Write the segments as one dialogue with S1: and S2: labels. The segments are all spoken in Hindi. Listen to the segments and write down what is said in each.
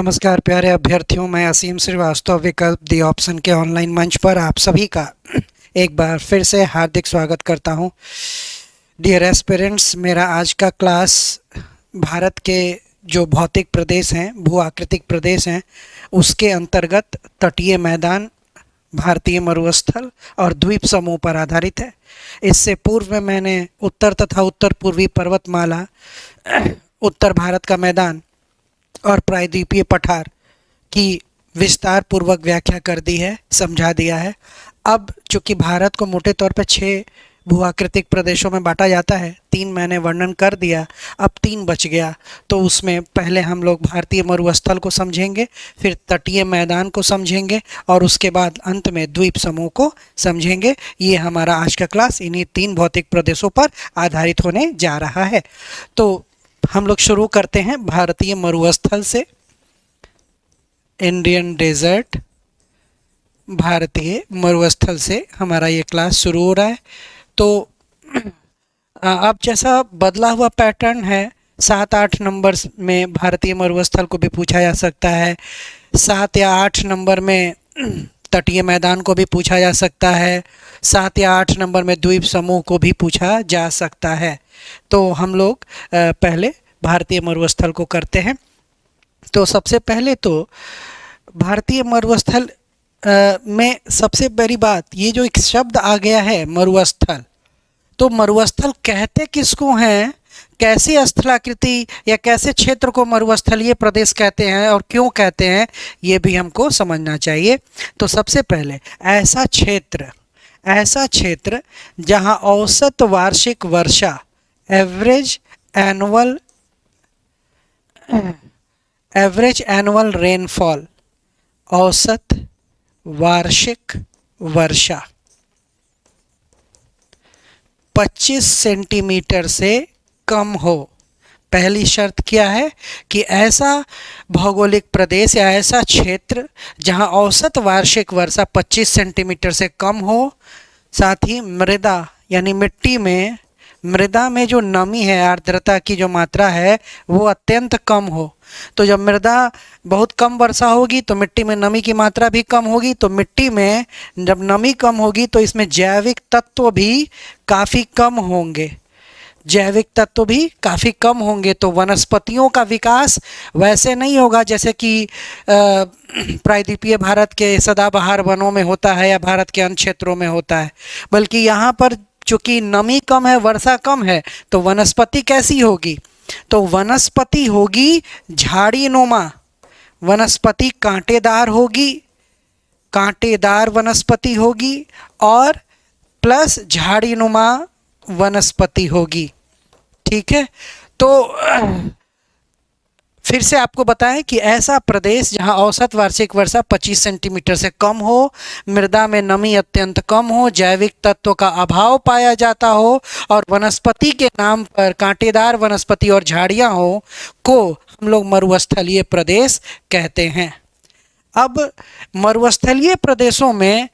S1: नमस्कार प्यारे अभ्यर्थियों, मैं असीम श्रीवास्तव विकल्प दी ऑप्शन के ऑनलाइन मंच पर आप सभी का एक बार फिर से हार्दिक स्वागत करता हूं। डियर एस्पिरेंट्स, मेरा आज का क्लास भारत के जो भौतिक प्रदेश हैं, भू आकृतिक प्रदेश हैं, उसके अंतर्गत तटीय मैदान, भारतीय मरुस्थल और द्वीप समूह पर आधारित है। इससे पूर्व में मैंने उत्तर तथा उत्तर पूर्वी पर्वतमाला, उत्तर भारत का मैदान और प्रायद्वीपीय पठार की विस्तार पूर्वक व्याख्या कर दी है, समझा दिया है। अब चूंकि भारत को मोटे तौर पर 6 भूआकृतिक प्रदेशों में बांटा जाता है, 3 मैंने वर्णन कर दिया, अब 3 बच गया। तो उसमें पहले हम लोग भारतीय मरुस्थल को समझेंगे, फिर तटीय मैदान को समझेंगे और उसके बाद अंत में द्वीप समूह को समझेंगे। ये हमारा आज का क्लास इन्हीं 3 भौतिक प्रदेशों पर आधारित होने जा रहा है। तो हम लोग शुरू करते हैं भारतीय मरुस्थल से। इंडियन डेजर्ट, भारतीय मरुस्थल से हमारा ये क्लास शुरू हो रहा है। तो अब जैसा बदला हुआ पैटर्न है, 7-8 नंबर्स में भारतीय मरुस्थल को भी पूछा जा सकता है, 7 या 8 नंबर में तटीय मैदान को भी पूछा जा सकता है, 7 या 8 नंबर में द्वीप समूह को भी पूछा जा सकता है। तो हम लोग पहले भारतीय मरुस्थल को करते हैं। तो सबसे पहले तो भारतीय मरुस्थल में सबसे बड़ी बात, ये जो एक शब्द आ गया है मरुस्थल, तो मरुस्थल कहते किसको हैं, कैसी स्थलाकृति या कैसे क्षेत्र को मरुस्थलीय प्रदेश कहते हैं और क्यों कहते हैं, ये भी हमको समझना चाहिए। तो सबसे पहले ऐसा क्षेत्र जहां औसत वार्षिक वर्षा, एवरेज एनुअल रेनफॉल, औसत वार्षिक वर्षा 25 सेंटीमीटर से कम हो। पहली शर्त क्या है कि ऐसा भौगोलिक प्रदेश या ऐसा क्षेत्र जहां औसत वार्षिक वर्षा 25 सेंटीमीटर से कम हो, साथ ही मृदा यानी मृदा में जो नमी है, आर्द्रता की जो मात्रा है, वो अत्यंत कम हो। तो जब मृदा बहुत कम वर्षा होगी तो मिट्टी में नमी की मात्रा भी कम होगी। तो मिट्टी में जब नमी कम होगी तो इसमें जैविक तत्व भी काफ़ी कम होंगे। तो वनस्पतियों का विकास वैसे नहीं होगा जैसे कि प्रायद्वीपीय भारत के सदाबहार वनों में होता है या भारत के अन्य क्षेत्रों में होता है, बल्कि यहाँ पर चूँकि नमी कम है, वर्षा कम है, तो वनस्पति कैसी होगी? तो वनस्पति होगी झाड़ीनुमा, वनस्पति कांटेदार वनस्पति होगी और प्लस झाड़ीनुमा वनस्पति होगी। ठीक है। तो फिर से आपको बताएं कि ऐसा प्रदेश जहां औसत वार्षिक वर्षा 25 सेंटीमीटर से कम हो, मृदा में नमी अत्यंत कम हो, जैविक तत्व का अभाव पाया जाता हो और वनस्पति के नाम पर कांटेदार वनस्पति और झाड़ियां हो, को हम लोग मरुस्थलीय प्रदेश कहते हैं। अब मरुस्थलीय प्रदेशों में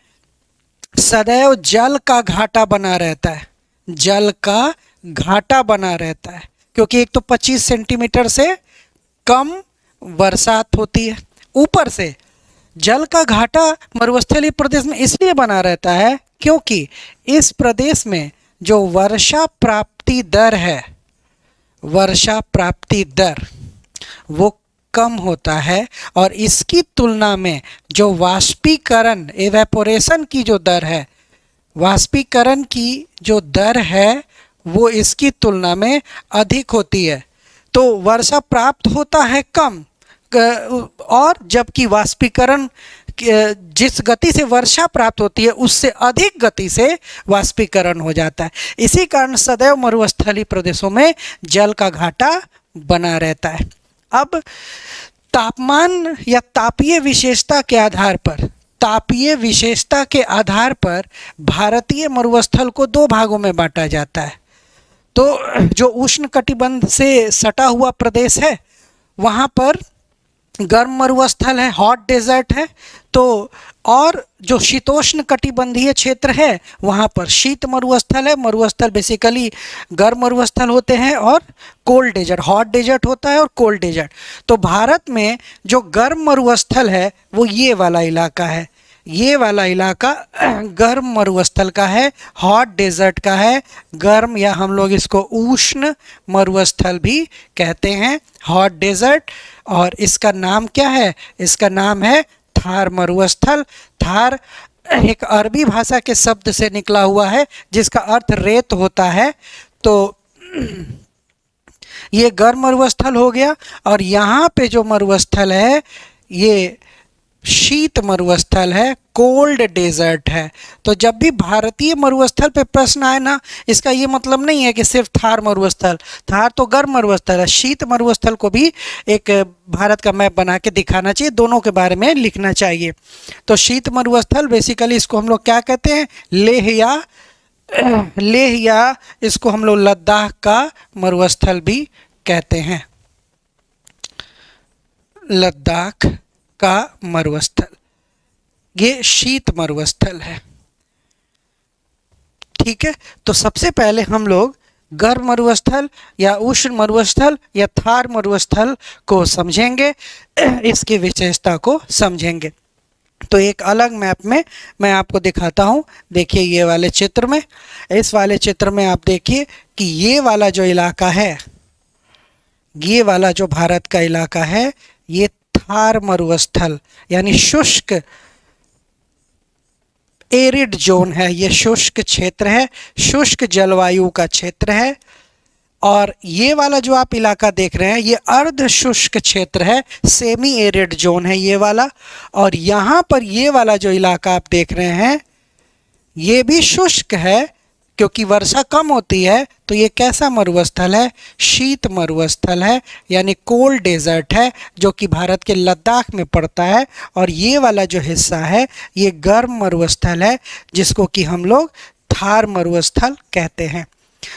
S1: सदैव जल का घाटा बना रहता है, क्योंकि एक तो 25 सेंटीमीटर से कम बरसात होती है, ऊपर से जल का घाटा मरुस्थलीय प्रदेश में इसलिए बना रहता है क्योंकि इस प्रदेश में जो वर्षा प्राप्ति दर वो कम होता है और इसकी तुलना में जो वाष्पीकरण एवेपोरेशन की जो दर है, वाष्पीकरण की जो दर है वो इसकी तुलना में अधिक होती है। तो वर्षा प्राप्त होता है कम, और जबकि वाष्पीकरण जिस गति से वर्षा प्राप्त होती है उससे अधिक गति से वाष्पीकरण हो जाता है। इसी कारण सदैव मरुस्थलीय प्रदेशों में जल का घाटा बना रहता है। अब तापमान या तापीय विशेषता के आधार पर भारतीय मरुस्थल को 2 भागों में बांटा जाता है। तो जो उष्ण कटिबंध से सटा हुआ प्रदेश है, वहाँ पर गर्म मरुस्थल है, हॉट डेजर्ट है। तो और जो शीतोष्ण कटिबंधीय क्षेत्र है वहाँ पर शीत मरुस्थल है। मरुस्थल बेसिकली गर्म मरुस्थल होते हैं और कोल्ड डेजर्ट, हॉट डेजर्ट होता है और कोल्ड डेजर्ट। तो भारत में जो गर्म मरुस्थल है वो ये वाला इलाका है, ये वाला इलाका गर्म मरुस्थल का है, हॉट डेजर्ट का है, गर्म, या हम लोग इसको उष्ण मरुस्थल भी कहते हैं, हॉट डेजर्ट। और इसका नाम क्या है? इसका नाम है थार मरुस्थल। थार एक अरबी भाषा के शब्द से निकला हुआ है जिसका अर्थ रेत होता है। तो ये गर्म मरुस्थल हो गया। और यहाँ पे जो मरुस्थल है ये शीत मरुस्थल है, कोल्ड डेजर्ट है। तो जब भी भारतीय मरुस्थल पे प्रश्न आए ना, इसका ये मतलब नहीं है कि सिर्फ थार मरुस्थल, थार तो गर्म मरुस्थल है, शीत मरुस्थल को भी एक भारत का मैप बना के दिखाना चाहिए, दोनों के बारे में लिखना चाहिए। तो शीत मरुस्थल बेसिकली इसको हम लोग क्या कहते हैं? लेह या इसको हम लोग लद्दाख का मरुस्थल भी कहते हैं, लद्दाख का मरुस्थल, ये शीत मरुस्थल है। ठीक है, तो सबसे पहले हम लोग गर्म मरुस्थल या उष्ण मरुस्थल या थार मरुस्थल को समझेंगे, इसकी विशेषता को समझेंगे। तो एक अलग मैप में मैं आपको दिखाता हूँ। देखिए ये वाले चित्र में, इस वाले चित्र में आप देखिए कि ये वाला जो इलाका है, ये वाला जो भारत का इलाका है, ये थार मरुस्थल यानी शुष्क एरिड जोन है, ये शुष्क क्षेत्र है, शुष्क जलवायु का क्षेत्र है। और ये वाला जो आप इलाका देख रहे हैं ये अर्ध शुष्क क्षेत्र है, सेमी एरिड जोन है ये वाला। और यहाँ पर ये वाला जो इलाका आप देख रहे हैं ये भी शुष्क है क्योंकि वर्षा कम होती है। तो ये कैसा मरुस्थल है? शीत मरुस्थल है, यानी कोल्ड डेजर्ट है, जो कि भारत के लद्दाख में पड़ता है। और ये वाला जो हिस्सा है ये गर्म मरुस्थल है जिसको कि हम लोग थार मरुस्थल कहते हैं।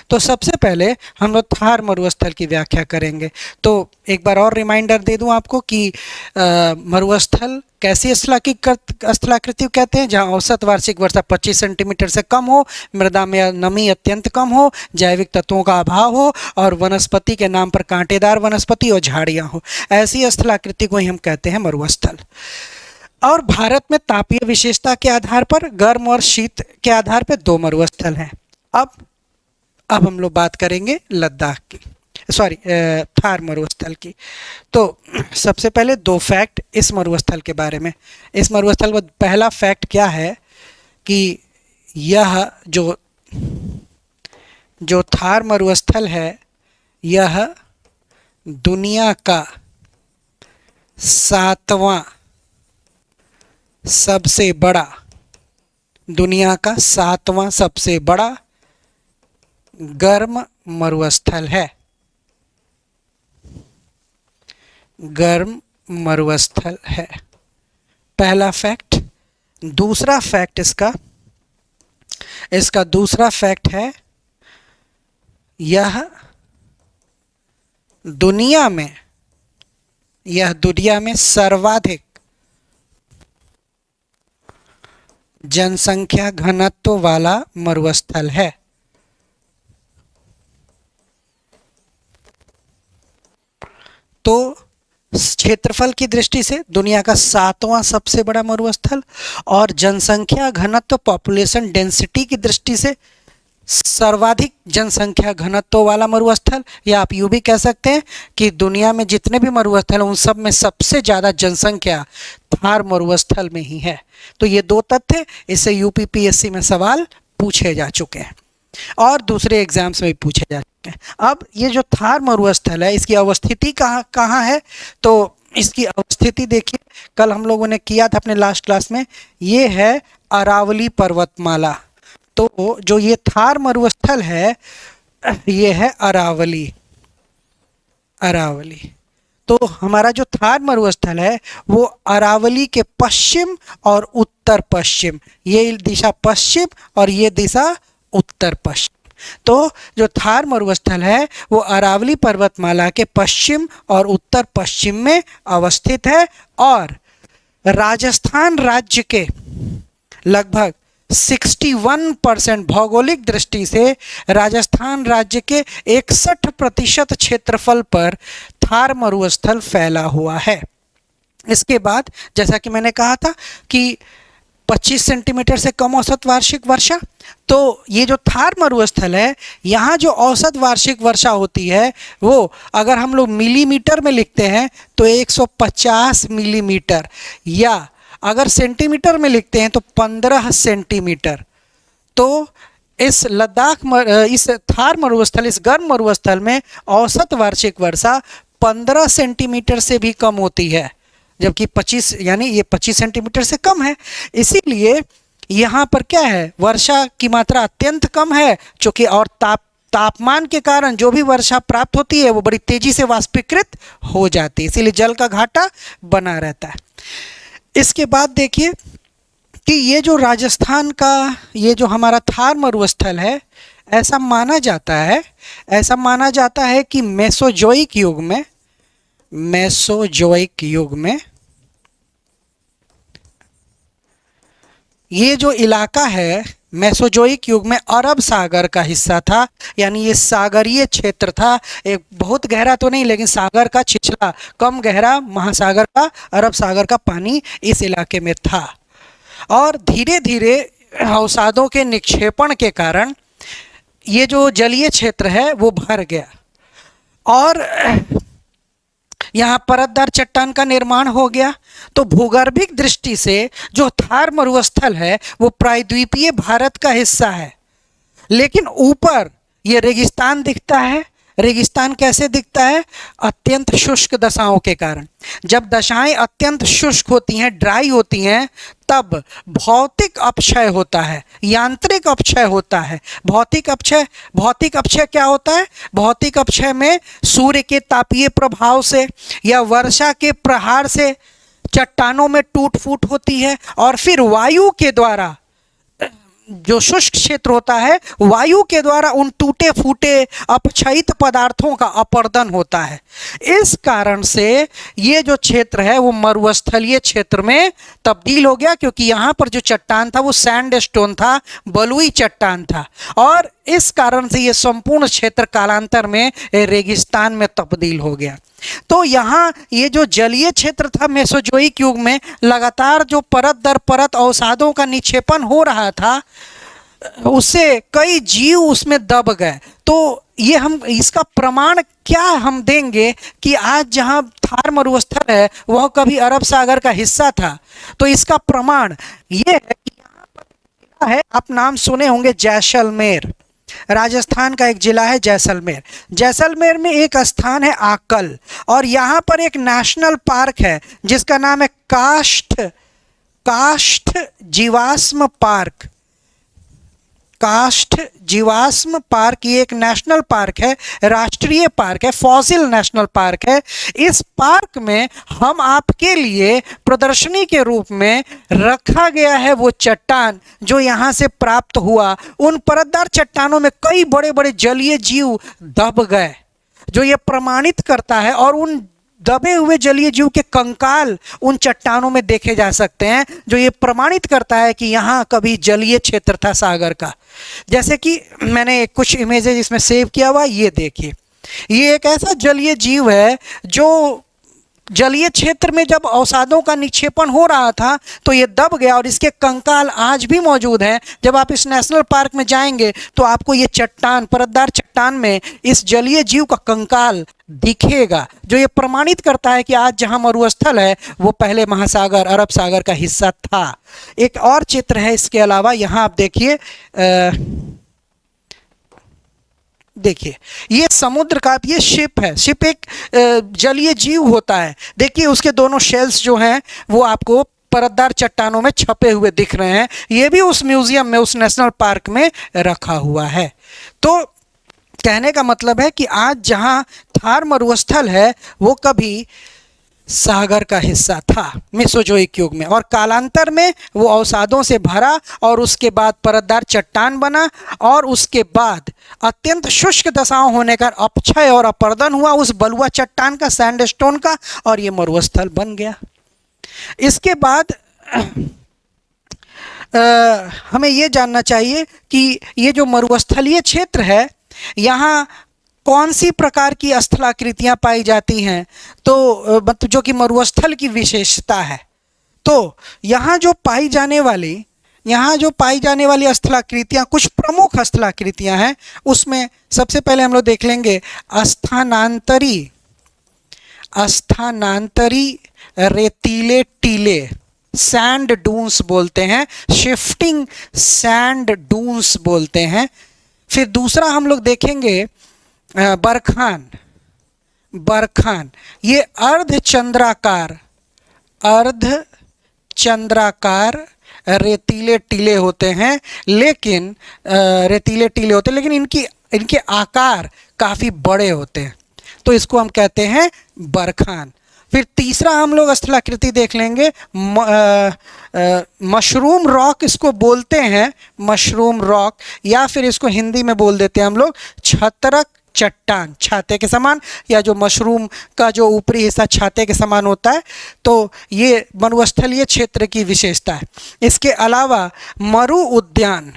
S1: तो सबसे पहले हम लोग थार मरुस्थल की व्याख्या करेंगे। तो एक बार और रिमाइंडर दे दूं आपको कि मरुस्थल कैसी स्थलाकृति कहते हैं? जहां औसत वार्षिक वर्षा 25 सेंटीमीटर से कम हो, मृदा में नमी अत्यंत कम हो, जैविक तत्वों का अभाव हो और वनस्पति के नाम पर कांटेदार वनस्पति और झाड़ियां हो, ऐसी स्थलाकृति को ही हम कहते हैं मरुस्थल। और भारत में तापीय विशेषता के आधार पर गर्म और शीत के आधार पर दो मरुस्थल हैं। अब हम लोग बात करेंगे लद्दाख की, सॉरी थार मरुस्थल की। तो सबसे पहले दो फैक्ट इस मरुस्थल के बारे में। इस मरुस्थल का पहला फैक्ट क्या है कि यह जो थार मरुस्थल है यह दुनिया का 7वां सबसे बड़ा, दुनिया का 7वां सबसे बड़ा गर्म मरुस्थल है, गर्म मरुस्थल है, पहला फैक्ट। दूसरा फैक्ट इसका दूसरा फैक्ट है यह दुनिया में सर्वाधिक जनसंख्या घनत्व वाला मरुस्थल है। तो क्षेत्रफल की दृष्टि से दुनिया का 7वां सबसे बड़ा मरुस्थल और जनसंख्या घनत्व, पॉपुलेशन डेंसिटी की दृष्टि से सर्वाधिक जनसंख्या घनत्व वाला मरुस्थल, या आप यूं भी कह सकते हैं कि दुनिया में जितने भी मरुस्थल हैं उन सब में सबसे ज़्यादा जनसंख्या थार मरुस्थल में ही है। तो ये दो तथ्य, इससे यूपीपीएससी में सवाल पूछे जा चुके हैं और दूसरे एग्जाम्स में भी पूछे जा चुके हैं। अब ये जो थार मरुस्थल है इसकी अवस्थिति कहाँ है? तो इसकी अवस्थिति देखिए, कल हम लोगों ने किया था अपने लास्ट क्लास में, ये है अरावली पर्वतमाला। तो जो ये थार मरुस्थल है ये है अरावली। तो हमारा जो थार मरुस्थल है वो अरावली के पश्चिम और उत्तर पश्चिम, ये दिशा पश्चिम और ये दिशा उत्तर पश्चिम। तो जो थार मरुस्थल है वो अरावली पर्वतमाला के पश्चिम और उत्तर पश्चिम में अवस्थित है और राजस्थान राज्य के लगभग 61% भौगोलिक दृष्टि से राजस्थान राज्य के 61% क्षेत्रफल पर थार मरुस्थल फैला हुआ है। इसके बाद जैसा कि मैंने कहा था कि 25 सेंटीमीटर से कम औसत वार्षिक वर्षा, तो ये जो थार मरुस्थल है यहाँ जो औसत वार्षिक वर्षा होती है वो अगर हम लोग मिलीमीटर में लिखते हैं तो 150 मिलीमीटर, या अगर सेंटीमीटर में लिखते हैं तो 15 सेंटीमीटर। तो इस इस थार मरुस्थल, इस गर्म मरुस्थल में औसत वार्षिक वर्षा 15 सेंटीमीटर से भी कम होती है, जबकि 25 यानी ये 25 सेंटीमीटर से कम है। इसीलिए यहाँ पर क्या है, वर्षा की मात्रा अत्यंत कम है, चूँकि और तापमान के कारण जो भी वर्षा प्राप्त होती है वो बड़ी तेजी से वाष्पीकृत हो जाती है, इसीलिए जल का घाटा बना रहता है। इसके बाद देखिए कि ये जो राजस्थान का ये जो हमारा थार मरुस्थल है, ऐसा माना जाता है कि मेसोजोइक युग में ये जो इलाका है मेसोजोइक युग में अरब सागर का हिस्सा था, यानी ये सागरीय क्षेत्र था। एक बहुत गहरा तो नहीं लेकिन सागर का छिछला कम गहरा महासागर का, अरब सागर का पानी इस इलाके में था और धीरे धीरे अवसादों के निक्षेपण के कारण ये जो जलीय क्षेत्र है वो भर गया और यहाँ परतदार चट्टान का निर्माण हो गया। तो भूगर्भिक दृष्टि से जो थार मरुस्थल है वो प्रायद्वीपीय भारत का हिस्सा है, लेकिन ऊपर ये रेगिस्तान दिखता है। रेगिस्तान कैसे दिखता है? अत्यंत शुष्क दशाओं के कारण। जब दशाएं अत्यंत शुष्क होती हैं, ड्राई होती हैं, तब भौतिक अपक्षय होता है, यांत्रिक अपक्षय होता है। भौतिक अपक्षय क्या होता है? भौतिक अपक्षय में सूर्य के तापीय प्रभाव से या वर्षा के प्रहार से चट्टानों में टूट फूट होती है और फिर वायु के द्वारा, जो शुष्क क्षेत्र होता है, वायु के द्वारा उन टूटे फूटे अपक्षयित पदार्थों का अपरदन होता है। इस कारण से ये जो क्षेत्र है वो मरुस्थलीय क्षेत्र में तब्दील हो गया, क्योंकि यहाँ पर जो चट्टान था वो सैंडस्टोन था, बलुई चट्टान था, और इस कारण से ये संपूर्ण क्षेत्र कालांतर में रेगिस्तान में तब्दील हो गया। तो यहाँ ये जो जलीय क्षेत्र था मेसोजोइक युग में, लगातार जो परत दर परत अवसादों का निक्षेपण हो रहा था, उससे कई जीव उसमें दब गए। तो ये हम इसका प्रमाण क्या हम देंगे कि आज जहाँ थार मरुस्थल है वह कभी अरब सागर का हिस्सा था। तो इसका प्रमाण ये है कि यहाँ पर है, आप नाम सुने होंगे जैसलमेर, राजस्थान का एक जिला है जैसलमेर। जैसलमेर में एक स्थान है आकल, और यहाँ पर एक नेशनल पार्क है जिसका नाम है काष्ठ जीवाश्म पार्क। काष्ठ जीवाश्म पार्क ये एक नेशनल पार्क है, राष्ट्रीय पार्क है, फॉसिल नेशनल पार्क है। इस पार्क में हम आपके लिए प्रदर्शनी के रूप में रखा गया है वो चट्टान जो यहाँ से प्राप्त हुआ। उन परतदार चट्टानों में कई बड़े बड़े जलीय जीव दब गए, जो ये प्रमाणित करता है, और उन दबे हुए जलीय जीव के कंकाल उन चट्टानों में देखे जा सकते हैं, जो ये प्रमाणित करता है कि यहाँ कभी जलीय क्षेत्र था सागर का। जैसे कि मैंने कुछ इमेजेस इसमें सेव किया हुआ, ये देखिए, ये एक ऐसा जलीय जीव है जो जलीय क्षेत्र में जब अवसादों का निक्षेपण हो रहा था तो ये दब गया, और इसके कंकाल आज भी मौजूद हैं। जब आप इस नेशनल पार्क में जाएंगे तो आपको ये चट्टान, परतदार चट्टान में इस जलीय जीव का कंकाल दिखेगा, जो ये प्रमाणित करता है कि आज जहां मरुस्थल है वो पहले महासागर, अरब सागर का हिस्सा था। एक और चित्र है इसके अलावा, यहाँ आप देखिए ये समुद्र का, ये शिप है। शिप एक जलीय जीव होता है। देखिए उसके दोनों शेल्स जो हैं वो आपको परतदार चट्टानों में छपे हुए दिख रहे हैं। ये भी उस म्यूजियम में, उस नेशनल पार्क में रखा हुआ है। तो कहने का मतलब है कि आज जहां थार मरुस्थल है वो कभी सागर का हिस्सा था मेसोजोइक युग में, और कालांतर में वो अवसादों से भरा और उसके बाद परतदार चट्टान बना, और उसके बाद अत्यंत शुष्क दशाओं होने का अपक्षय और अपर्दन हुआ उस बलुआ चट्टान का, सैंडस्टोन का, और ये मरुस्थल बन गया। इसके बाद हमें ये जानना चाहिए कि ये जो मरुस्थलीय क्षेत्र है, यहाँ कौन सी प्रकार की स्थलाकृतियाँ पाई जाती हैं, तो मतलब जो कि मरुस्थल की विशेषता है। तो यहाँ जो पाई जाने वाली स्थलाकृतियाँ, कुछ प्रमुख स्थलाकृतियाँ हैं। उसमें सबसे पहले हम लोग देख लेंगे स्थानांतरी रेतीले टीले, सैंड डून्स बोलते हैं, शिफ्टिंग सैंड डून्स बोलते हैं। फिर दूसरा हम लोग देखेंगे बरखान, ये अर्धचंद्राकार रेतीले टीले होते हैं, लेकिन इनके आकार काफ़ी बड़े होते हैं, तो इसको हम कहते हैं बरखान। फिर तीसरा हम लोग स्थलाकृति देख लेंगे, मशरूम रॉक इसको बोलते हैं, मशरूम रॉक, या फिर इसको हिंदी में बोल देते हैं हम लोग छत्रक चट्टान, छाते के समान, या जो मशरूम का जो ऊपरी हिस्सा छाते के समान होता है। तो ये मरुस्थलीय क्षेत्र की विशेषता है। इसके अलावा मरु उद्यान,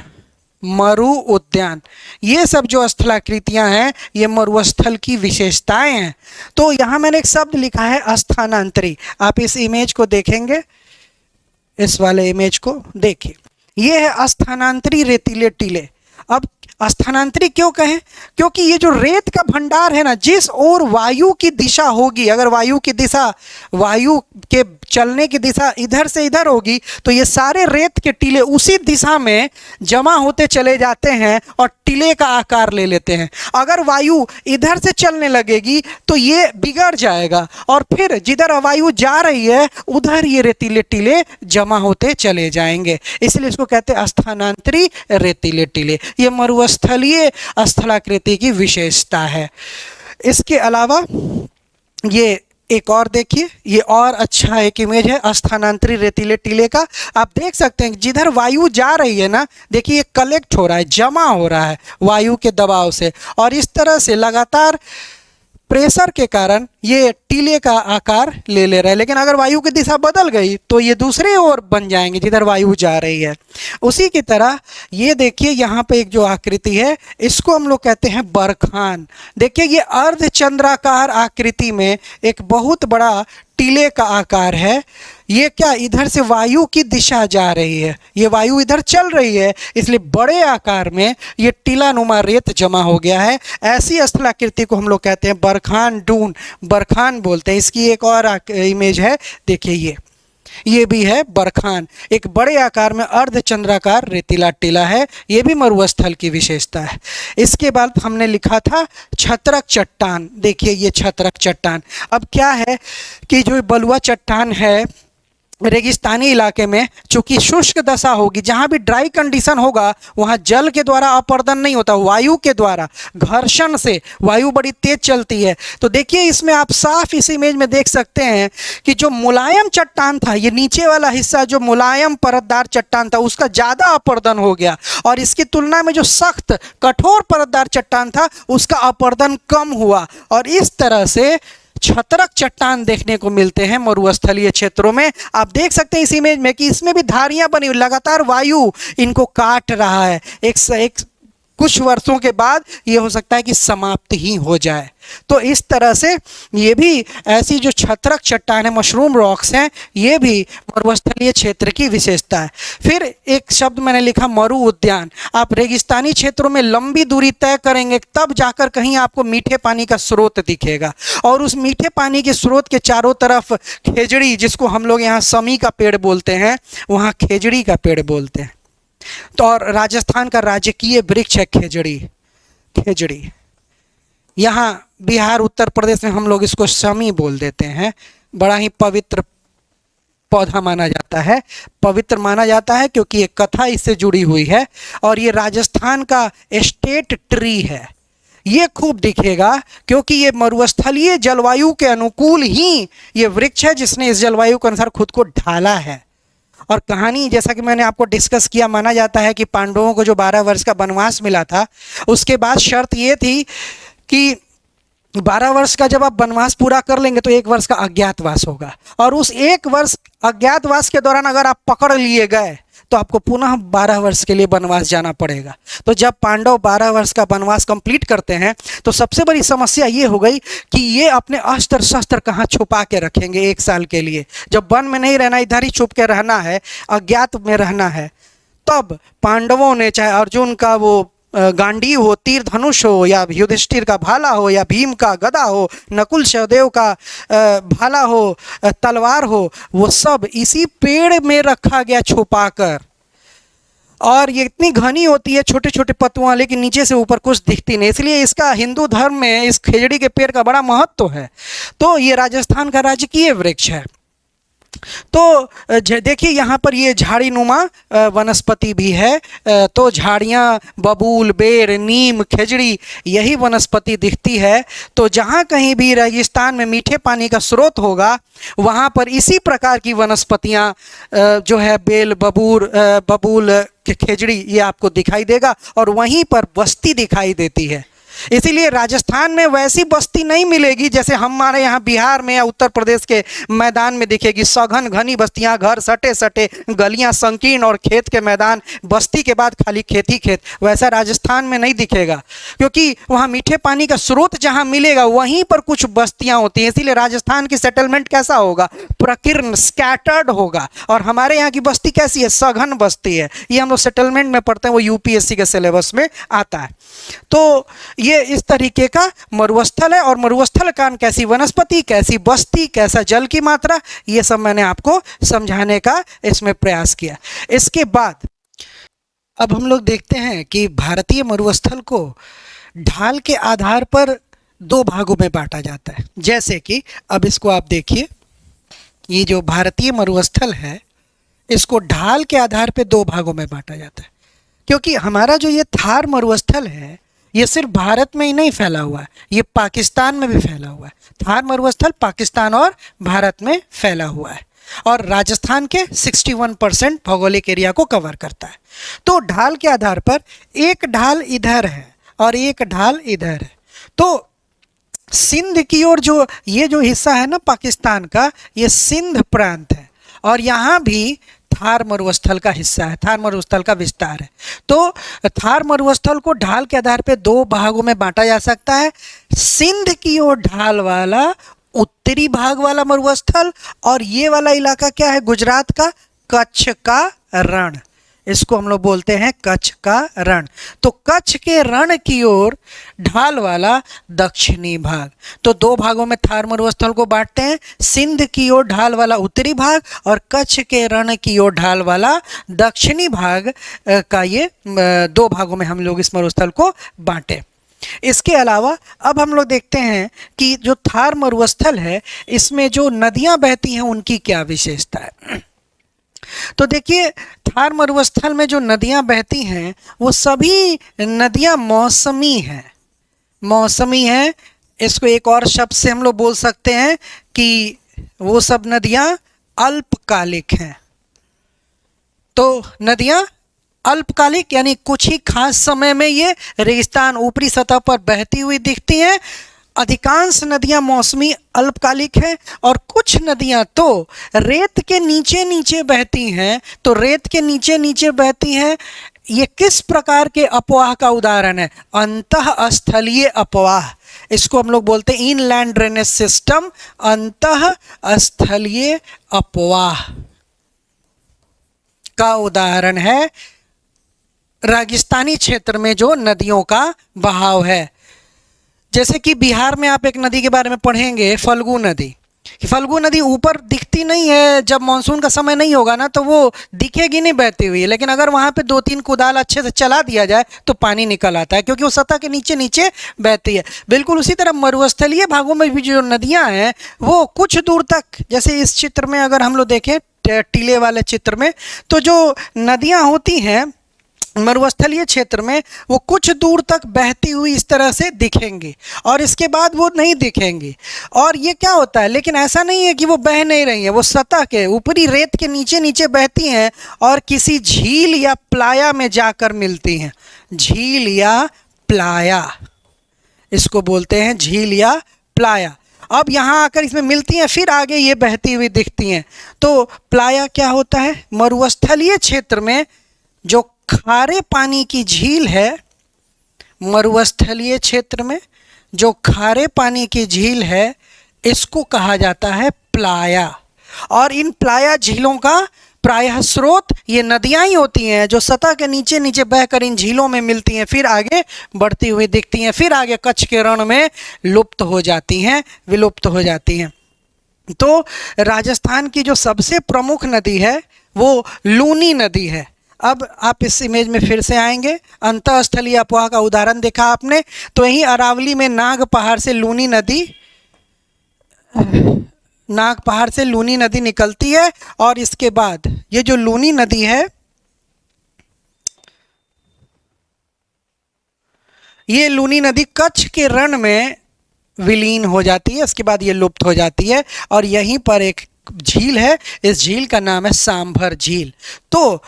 S1: ये सब जो स्थलाकृतियाँ हैं ये मरुस्थल की विशेषताएं हैं। तो यहाँ मैंने एक शब्द लिखा है स्थानांतरी, आप इस इमेज को देखेंगे, इस वाले इमेज को देखिए, ये है स्थानांतरी रेतीले टीले। अब स्थानांतरी क्यों कहें? क्योंकि ये जो रेत का भंडार है ना, जिस ओर वायु की दिशा होगी, अगर वायु के चलने की दिशा इधर से इधर होगी, तो ये सारे रेत के टीले उसी दिशा में जमा होते चले जाते हैं और टीले का आकार ले लेते हैं। अगर वायु इधर से चलने लगेगी तो ये बिगड़ जाएगा, और फिर जिधर वायु जा रही है उधर ये रेतीले टीले जमा होते चले जाएंगे, इसलिए इसको कहते हैं स्थानांतरी रेतीले टीले। ये मरुस्थलीय स्थलाकृति की विशेषता है। इसके अलावा ये एक और देखिए, ये और अच्छा एक इमेज है स्थानांतरी रेतीले टीले का। आप देख सकते हैं जिधर वायु जा रही है ना, देखिए ये कलेक्ट हो रहा है, जमा हो रहा है वायु के दबाव से, और इस तरह से लगातार प्रेशर के कारण ये टीले का आकार ले रहा है। लेकिन अगर वायु की दिशा बदल गई तो ये दूसरे ओर बन जाएंगे जिधर वायु जा रही है। उसी की तरह ये देखिए यहाँ पे एक जो आकृति है, इसको हम लोग कहते हैं बरखान। देखिए ये अर्धचंद्राकार आकृति में एक बहुत बड़ा टीले का आकार है। ये क्या, इधर से वायु की दिशा जा रही है, ये वायु इधर चल रही है, इसलिए बड़े आकार में ये टीलानुमा रेत जमा हो गया है। ऐसी स्थलाकृति को हम लोग कहते हैं बरखान डून, बरखान बोलते हैं। इसकी एक और इमेज है, देखिए ये भी है बरखान, एक बड़े आकार में अर्धचंद्राकार रेतीला टीला है, ये भी मरुस्थल की विशेषता है। इसके बाद हमने लिखा था छत्रक चट्टान। देखिए ये छत्रक चट्टान, अब क्या है कि जो बलुआ चट्टान है रेगिस्तानी इलाके में, चूंकि शुष्क दशा होगी, जहाँ भी ड्राई कंडीशन होगा वहाँ जल के द्वारा अपर्दन नहीं होता, वायु के द्वारा घर्षण से वायु बड़ी तेज चलती है। तो देखिए इसमें आप साफ इस इमेज में देख सकते हैं कि जो मुलायम चट्टान था, ये नीचे वाला हिस्सा जो मुलायम परतदार चट्टान था उसका ज़्यादा अपर्दन हो गया, और इसकी तुलना में जो सख्त कठोर परतदार चट्टान था उसका अपर्दन कम हुआ, और इस तरह से छत्रक चट्टान देखने को मिलते हैं मरुस्थलीय क्षेत्रों में। आप देख सकते हैं इस इमेज में कि इसमें भी धारियां बनी हुई, लगातार वायु इनको काट रहा है। एक कुछ वर्षों के बाद ये हो सकता है कि समाप्त ही हो जाए। तो इस तरह से ये भी ऐसी जो छत्रक चट्टान है, मशरूम रॉक्स हैं, ये भी मरुस्थलीय क्षेत्र की विशेषता है। फिर एक शब्द मैंने लिखा मरु उद्यान। आप रेगिस्तानी क्षेत्रों में लंबी दूरी तय करेंगे तब जाकर कहीं आपको मीठे पानी का स्रोत दिखेगा, और उस मीठे पानी के स्रोत के चारों तरफ खेजड़ी, जिसको हम लोग यहाँ समी का पेड़ बोलते हैं, वहाँ खेजड़ी का पेड़ बोलते हैं। तो और राजस्थान का राजकीय वृक्ष है खेजड़ी। यहाँ बिहार उत्तर प्रदेश में हम लोग इसको समी बोल देते हैं। बड़ा ही पवित्र पौधा माना जाता है, पवित्र माना जाता है क्योंकि एक कथा इससे जुड़ी हुई है, और ये राजस्थान का स्टेट ट्री है। ये खूब दिखेगा, क्योंकि ये मरुस्थलीय जलवायु के अनुकूल ही ये वृक्ष है जिसने इस जलवायु के अनुसार खुद को ढाला है। और कहानी जैसा कि मैंने आपको डिस्कस किया, माना जाता है कि पांडवों को जो 12 वर्ष का वनवास मिला था, उसके बाद शर्त ये थी कि 12 वर्ष का जब आप वनवास पूरा कर लेंगे तो 1 वर्ष का अज्ञातवास होगा, और उस 1 वर्ष अज्ञातवास के दौरान अगर आप पकड़ लिए गए तो आपको पुनः 12 वर्ष के लिए वनवास जाना पड़ेगा। तो जब पांडव 12 वर्ष का वनवास कंप्लीट करते हैं तो सबसे बड़ी समस्या ये हो गई कि ये अपने अस्त्र शस्त्र कहाँ छुपा के रखेंगे 1 साल के लिए। जब वन में नहीं रहना, इधर ही छुप के रहना है, अज्ञात में रहना है, तब पांडवों ने, चाहे अर्जुन का वो गांडीव हो, तीर धनुष हो, या युधिष्ठिर का भाला हो, या भीम का गदा हो, नकुल सहदेव का भाला हो, तलवार हो, वो सब इसी पेड़ में रखा गया छुपाकर। और ये इतनी घनी होती है, छोटे छोटे पत्तों, लेकिन नीचे से ऊपर कुछ दिखती नहीं, इसलिए इसका हिंदू धर्म में इस खेजड़ी के पेड़ का बड़ा महत्व है। तो ये राजस्थान का राजकीय वृक्ष है। तो देखिए यहाँ पर ये झाड़ी नुमा वनस्पति भी है। तो झाड़ियाँ, बबूल, बेर, नीम, खेजड़ी, यही वनस्पति दिखती है। तो जहाँ कहीं भी रेगिस्तान में मीठे पानी का स्रोत होगा वहाँ पर इसी प्रकार की वनस्पतियाँ जो है बेल, बबूल, खेजड़ी, ये आपको दिखाई देगा, और वहीं पर बस्ती दिखाई देती है। इसीलिए राजस्थान में वैसी बस्ती नहीं मिलेगी जैसे हमारे यहाँ बिहार में या उत्तर प्रदेश के मैदान में दिखेगी, सघन घनी बस्तियाँ, घर सटे सटे, गलियाँ संकीर्ण और खेत के मैदान, बस्ती के बाद खाली खेत ही खेत। वैसा राजस्थान में नहीं दिखेगा, क्योंकि वहाँ मीठे पानी का स्रोत जहाँ मिलेगा वहीं पर कुछ बस्तियाँ होती हैं। इसीलिए राजस्थान की सेटलमेंट कैसा होगा, प्रकीर्ण, स्कैटर्ड होगा। और हमारे यहाँ की बस्ती कैसी है, सघन बस्ती है। ये हम लोग सेटलमेंट में पढ़ते हैं, वो यूपीएससी के सिलेबस में आता है। तो ये इस तरीके का मरुस्थल है। और मरुस्थल कान कैसी वनस्पति, कैसी बस्ती, कैसा जल की मात्रा, ये सब मैंने आपको समझाने का इसमें प्रयास किया। इसके बाद अब हम लोग देखते हैं कि भारतीय मरुस्थल को ढाल के आधार पर 2 भागों में बांटा जाता है। जैसे कि अब इसको आप देखिए, ये जो भारतीय मरुस्थल है इसको ढाल के आधार पर 2 भागों में बांटा जाता है। क्योंकि हमारा जो ये थार मरुस्थल है ये सिर्फ भारत में ही नहीं फैला हुआ है, ये पाकिस्तान में भी फैला हुआ है। थार मरुस्थल पाकिस्तान और भारत में फैला हुआ है, और राजस्थान के 61% भौगोलिक एरिया को कवर करता है। तो ढाल के आधार पर एक ढाल इधर है और एक ढाल इधर है। तो सिंध की ओर जो ये जो हिस्सा है ना पाकिस्तान का, ये सिंध प्रांत है, और यहाँ भी थार मरुस्थल का हिस्सा है, थार मरुस्थल का विस्तार है। तो थार मरुस्थल को ढाल के आधार पर 2 भागों में बांटा जा सकता है। सिंध की ओर ढाल वाला उत्तरी भाग वाला मरुस्थल, और ये वाला इलाका क्या है, गुजरात का कच्छ का रण, इसको हम लोग बोलते हैं कच्छ का रण। तो कच्छ के रण की ओर ढाल वाला दक्षिणी भाग। तो 2 भागों में थार मरुस्थल को बांटते हैं, सिंध की ओर ढाल वाला उत्तरी भाग और कच्छ के रण की ओर ढाल वाला दक्षिणी भाग का ये 2 भागों में हम लोग इस मरुस्थल को बांटे। इसके अलावा अब हम लोग देखते हैं कि जो थार मरुस्थल है इसमें जो नदियां बहती हैं उनकी क्या विशेषता है। तो देखिए, थार मरुस्थल में जो नदियां बहती हैं वो सभी नदियां मौसमी हैं। मौसमी हैं, इसको एक और शब्द से हम लोग बोल सकते हैं कि वो सब नदियां अल्पकालिक हैं। तो नदियां अल्पकालिक यानी कुछ ही खास समय में ये रेगिस्तान ऊपरी सतह पर बहती हुई दिखती हैं। अधिकांश नदियां मौसमी अल्पकालिक हैं, और कुछ नदियां तो रेत के नीचे नीचे बहती हैं। तो रेत के नीचे नीचे बहती हैं, ये किस प्रकार के अपवाह का उदाहरण है, अंतःस्थलीय अपवाह। इसको हम लोग बोलते हैं इनलैंड ड्रेनेज सिस्टम, अंतःस्थलीय अपवाह का उदाहरण है रेगिस्तानी क्षेत्र में जो नदियों का बहाव है। जैसे कि बिहार में आप एक नदी के बारे में पढ़ेंगे, फल्गु नदी। फल्गु नदी ऊपर दिखती नहीं है, जब मानसून का समय नहीं होगा ना तो वो दिखेगी नहीं बहती हुई, लेकिन अगर वहाँ पे 2-3 कुदाल अच्छे से चला दिया जाए तो पानी निकल आता है, क्योंकि वो सतह के नीचे नीचे बहती है। बिल्कुल उसी तरह मरुस्थलीय भागों में भी जो नदियाँ हैं वो कुछ दूर तक, जैसे इस चित्र में अगर हम लोग देखें टीले वाले चित्र में, तो जो नदियाँ होती हैं मरुस्थलीय क्षेत्र में वो कुछ दूर तक बहती हुई इस तरह से दिखेंगी और इसके बाद वो नहीं दिखेंगी। और ये क्या होता है, लेकिन ऐसा नहीं है कि वो बह नहीं रही है, वो सतह के ऊपरी रेत के नीचे नीचे बहती हैं और किसी झील या प्लाया में जाकर मिलती हैं। झील या प्लाया, इसको बोलते हैं झील या प्लाया। अब यहाँ आकर इसमें मिलती हैं, फिर आगे ये बहती हुई दिखती हैं। तो प्लाया क्या होता है, मरुस्थलीय क्षेत्र में जो खारे पानी की झील है, मरुस्थलीय क्षेत्र में जो खारे पानी की झील है इसको कहा जाता है प्लाया। और इन प्लाया झीलों का प्रायः स्रोत ये नदियां ही होती हैं जो सतह के नीचे नीचे बहकर इन झीलों में मिलती हैं, फिर आगे बढ़ती हुई दिखती हैं, फिर आगे कच्छ के रण में लुप्त हो जाती हैं, विलुप्त हो जाती हैं। तो राजस्थान की जो सबसे प्रमुख नदी है वो लूनी नदी है। अब आप इस इमेज में फिर से आएंगे, अंतःस्थलीय अफवाह का उदाहरण देखा आपने, तो यही अरावली में नाग पहाड़ से लूनी नदी निकलती है। और इसके बाद ये जो लूनी नदी है, ये लूनी नदी कच्छ के रण में विलीन हो जाती है, उसके बाद ये लुप्त हो जाती है। और यहीं पर एक झील है, इस झील का नाम है सांभर झील। तो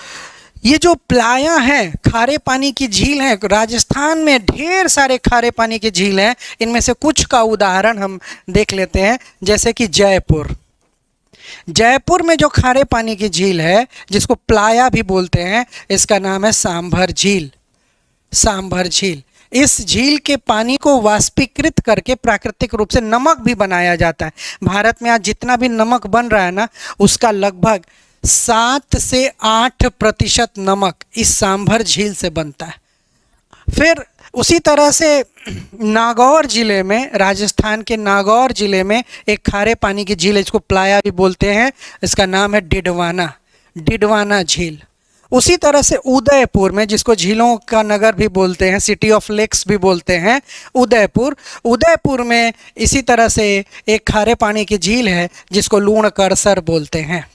S1: ये जो प्लाया हैं, खारे पानी की झील हैं, राजस्थान में ढेर सारे खारे पानी की झील हैं। इनमें से कुछ का उदाहरण हम देख लेते हैं, जैसे कि जयपुर में जो खारे पानी की झील है जिसको प्लाया भी बोलते हैं, इसका नाम है सांभर झील। सांभर झील, इस झील के पानी को वाष्पीकृत करके प्राकृतिक रूप से नमक भी बनाया जाता है। भारत में आज जितना भी नमक बन रहा है ना, उसका लगभग 7 से 8% नमक इस सांभर झील से बनता है। फिर उसी तरह से नागौर ज़िले में, राजस्थान के नागौर ज़िले में एक खारे पानी की झील है जिसको प्लाया भी बोलते हैं, इसका नाम है डिडवाना झील। उसी तरह से उदयपुर में, जिसको झीलों का नगर भी बोलते हैं, सिटी ऑफ लेक्स भी बोलते हैं, उदयपुर में इसी तरह से एक खारे पानी की झील है जिसको लूणकरसर बोलते हैं।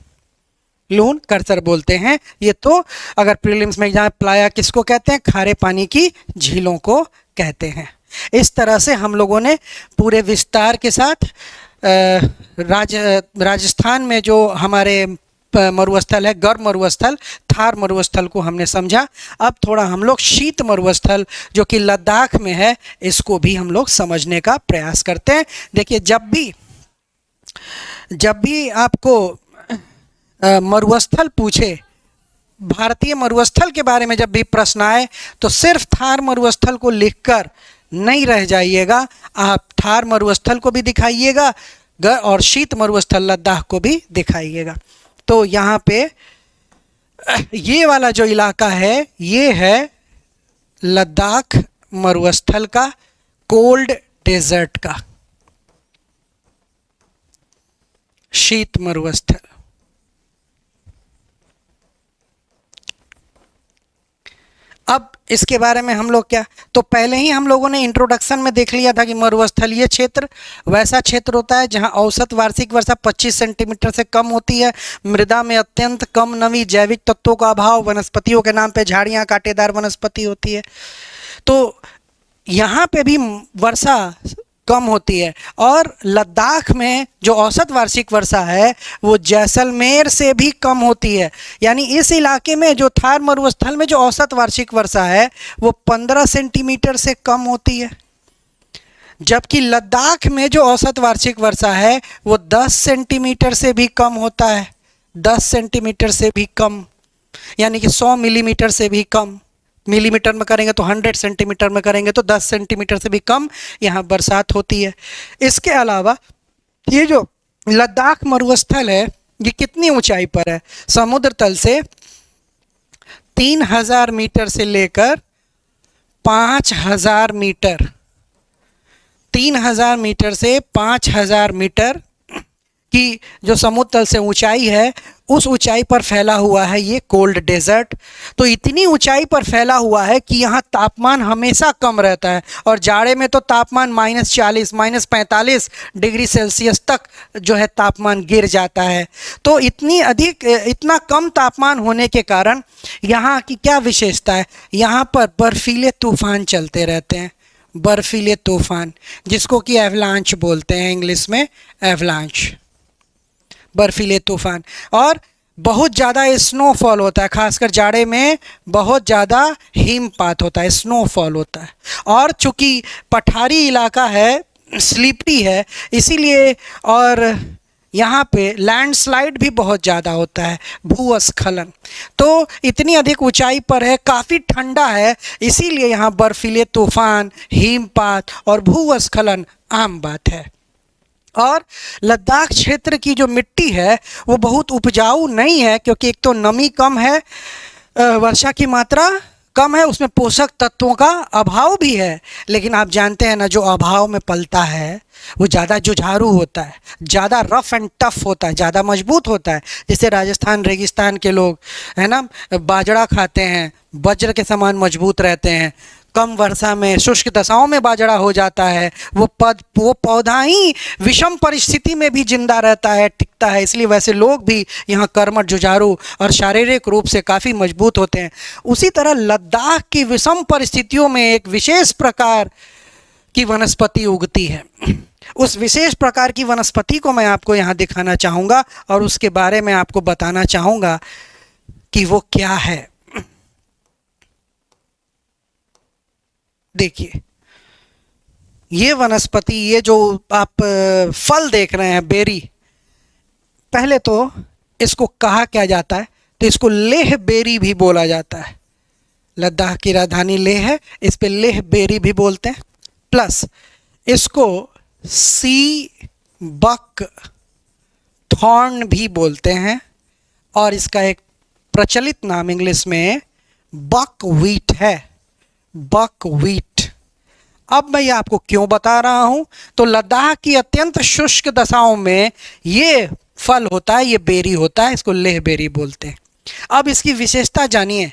S1: ये तो अगर प्रीलिम्स में एग्जाम प्लाया किसको कहते हैं, खारे पानी की झीलों को कहते हैं। इस तरह से हम लोगों ने पूरे विस्तार के साथ राजस्थान में जो हमारे मरुस्थल है, गर्म मरुस्थल थार मरुस्थल को हमने समझा। अब थोड़ा हम लोग शीत मरुस्थल जो कि लद्दाख में है, इसको भी हम लोग समझने का प्रयास करते हैं। देखिए, जब भी आपको मरुस्थल पूछे, भारतीय मरुस्थल के बारे में जब भी प्रश्न आए, तो सिर्फ थार मरुस्थल को लिखकर नहीं रह जाइएगा, आप थार मरुस्थल को भी दिखाइएगा और शीत मरुस्थल लद्दाख को भी दिखाइएगा। तो यहाँ पे ये वाला जो इलाका है, ये है लद्दाख मरुस्थल का, कोल्ड डेजर्ट का शीत मरुस्थल। अब इसके बारे में हम लोग क्या, तो पहले ही हम लोगों ने इंट्रोडक्शन में देख लिया था कि मरुस्थलीय क्षेत्र वैसा क्षेत्र होता है जहां औसत वार्षिक वर्षा 25 सेंटीमीटर से कम होती है, मृदा में अत्यंत कम नमी, जैविक तत्वों का अभाव, वनस्पतियों के नाम पे झाड़ियां, कांटेदार वनस्पति होती है। तो यहाँ पे भी वर्षा कम होती है। और लद्दाख में जो औसत वार्षिक वर्षा है वो जैसलमेर से भी कम होती है। यानी इस इलाके में जो थार मरुस्थल में जो औसत वार्षिक वर्षा है वो 15 सेंटीमीटर से कम होती है, जबकि लद्दाख में जो औसत वार्षिक वर्षा है वो 10 सेंटीमीटर से भी कम होता है। 10 सेंटीमीटर से भी कम, यानी कि 100 मिलीमीटर से भी कम। मिलीमीटर में करेंगे तो 100 सेंटीमीटर में करेंगे तो 10 सेंटीमीटर से भी कम यहाँ बरसात होती है। इसके अलावा ये जो लद्दाख मरुस्थल है ये कितनी ऊंचाई पर है, समुद्र तल से 3000 मीटर से लेकर 5000 मीटर, 3000 मीटर से 5000 मीटर कि जो समुद्र तल से ऊंचाई है उस ऊंचाई पर फैला हुआ है ये कोल्ड डेजर्ट। तो इतनी ऊंचाई पर फैला हुआ है कि यहाँ तापमान हमेशा कम रहता है और जाड़े में तो तापमान -40 -45 डिग्री सेल्सियस तक जो है तापमान गिर जाता है। तो इतना कम तापमान होने के कारण यहाँ की क्या विशेषता है, यहाँ पर बर्फीले तूफान चलते रहते हैं। बर्फीले तूफान जिसको कि एवलांच बोलते हैं इंग्लिश में, एवलांच, बर्फीले तूफान। और बहुत ज़्यादा स्नोफॉल होता है, खासकर जाड़े में बहुत ज़्यादा हिमपात होता है, स्नोफॉल होता है। और चूँकि पठारी इलाका है, स्लिपरी है, इसीलिए और यहाँ पे लैंडस्लाइड भी बहुत ज़्यादा होता है, भूस्खलन। तो इतनी अधिक ऊंचाई पर है, काफ़ी ठंडा है, इसीलिए यहाँ बर्फीले तूफान, हिमपात और भूस्खलन आम बात है। और लद्दाख क्षेत्र की जो मिट्टी है वो बहुत उपजाऊ नहीं है, क्योंकि एक तो नमी कम है, वर्षा की मात्रा कम है, उसमें पोषक तत्वों का अभाव भी है। लेकिन आप जानते हैं ना, जो अभाव में पलता है वो ज़्यादा जुझारू होता है, ज़्यादा रफ एंड टफ होता है, ज़्यादा मजबूत होता है। जैसे राजस्थान रेगिस्तान के लोग है ना, बाजरा खाते हैं, वज्र के समान मजबूत रहते हैं। कम वर्षा में, शुष्क दशाओं में बाजरा हो जाता है, वो पौधा ही विषम परिस्थिति में भी जिंदा रहता है, टिकता है। इसलिए वैसे लोग भी यहाँ कर्मठ, जुझारू और शारीरिक रूप से काफ़ी मजबूत होते हैं। उसी तरह लद्दाख की विषम परिस्थितियों में एक विशेष प्रकार की वनस्पति उगती है। उस विशेष प्रकार की वनस्पति को मैं आपको यहाँ दिखाना चाहूँगा और उसके बारे में आपको बताना चाहूँगा कि वो क्या है। देखिए, ये वनस्पति, ये जो आप फल देख रहे हैं, बेरी, पहले तो इसको कहा क्या जाता है, तो इसको लेह बेरी भी बोला जाता है। लद्दाख की राजधानी लेह है, इस पे लेह बेरी भी बोलते हैं। प्लस इसको सी बक थॉर्न भी बोलते हैं, और इसका एक प्रचलित नाम इंग्लिश में बक व्हीट है, बक व्हीट। अब मैं ये आपको क्यों बता रहा हूँ, तो लद्दाख की अत्यंत शुष्क दशाओं में ये फल होता है, ये बेरी होता है, इसको लेह बेरी बोलते हैं। अब इसकी विशेषता जानिए।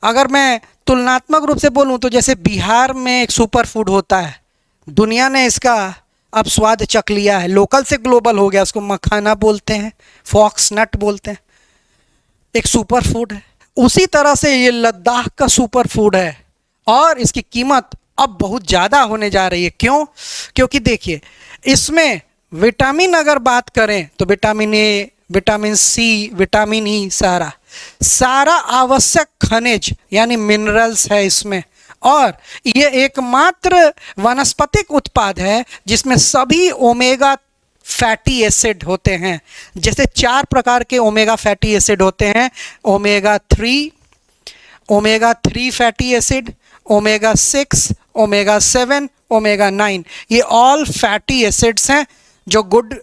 S1: अगर मैं तुलनात्मक रूप से बोलूँ तो जैसे बिहार में एक सुपर फूड होता है, दुनिया ने इसका अब स्वाद चख लिया है, लोकल से ग्लोबल हो गया, उसको मखाना बोलते हैं, फॉक्स नट बोलते हैं, एक सुपर फूड है। उसी तरह से ये लद्दाख का सुपर फूड है और इसकी कीमत अब बहुत ज़्यादा होने जा रही है। क्यों? क्योंकि देखिए, इसमें विटामिन अगर बात करें तो vitamin A, vitamin C, vitamin E, सारा आवश्यक खनिज यानी मिनरल्स है इसमें। और ये एकमात्र वानस्पतिक उत्पाद है जिसमें सभी ओमेगा फैटी एसिड होते हैं। जैसे 4 प्रकार के ओमेगा फैटी एसिड होते हैं, omega 3 fatty acid, omega 6, omega 7, omega 9, ये ऑल फैटी एसिड्स हैं जो गुड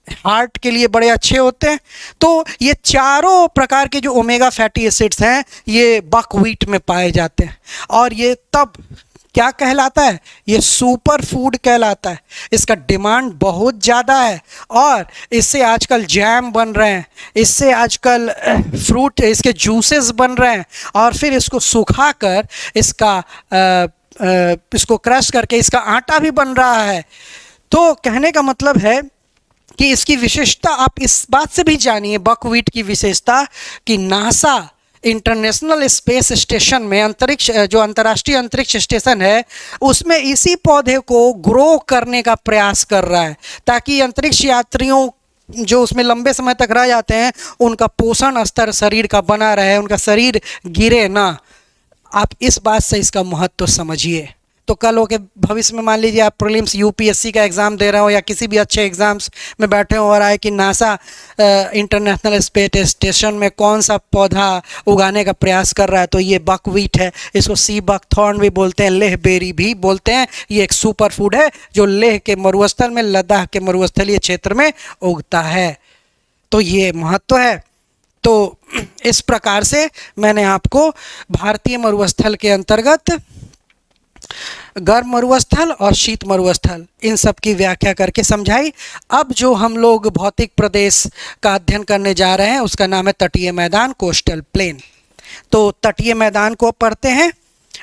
S1: हार्ट के लिए बड़े अच्छे होते हैं। तो ये चारों प्रकार के जो ओमेगा फैटी एसिड्स हैं ये बकव्हीट में पाए जाते हैं, और ये तब क्या कहलाता है, ये सुपर फूड कहलाता है। इसका डिमांड बहुत ज़्यादा है और इससे आजकल जैम बन रहे हैं, इससे आजकल फ्रूट, इसके जूसेस बन रहे हैं, और फिर इसको सुखाकर इसको क्रश करके इसका आटा भी बन रहा है। तो कहने का मतलब है कि इसकी विशेषता आप इस बात से भी जानिए, बकव्हीट की विशेषता, कि नासा इंटरनेशनल स्पेस स्टेशन में, अंतर्राष्ट्रीय अंतरिक्ष स्टेशन है, उसमें इसी पौधे को ग्रो करने का प्रयास कर रहा है, ताकि अंतरिक्ष यात्रियों जो उसमें लंबे समय तक रह जाते हैं उनका पोषण स्तर शरीर का बना रहे, उनका शरीर गिरे ना। आप इस बात से इसका महत्व समझिए। तो कल हो के भविष्य में मान लीजिए आप प्रीलिम्स यूपीएससी का एग्ज़ाम दे रहे हो या किसी भी अच्छे एग्ज़ाम्स में बैठे हो और आए कि नासा इंटरनेशनल स्पेस स्टेशन में कौन सा पौधा उगाने का प्रयास कर रहा है, तो ये बकव्हीट है। इसको सी बकथॉर्न भी बोलते हैं, लेह बेरी भी बोलते हैं। ये एक सुपर फूड है जो लेह के मरुस्थल में, लद्दाख के मरुस्थलीय क्षेत्र में उगता है। तो ये महत्व है। तो इस प्रकार से मैंने आपको भारतीय मरुस्थल के अंतर्गत गर्म मरुस्थल और शीत मरुस्थल, इन सब की व्याख्या करके समझाई। अब जो हम लोग भौतिक प्रदेश का अध्ययन करने जा रहे हैं उसका नाम है तटीय मैदान, कोस्टल प्लेन। तो तटीय मैदान को पढ़ते हैं।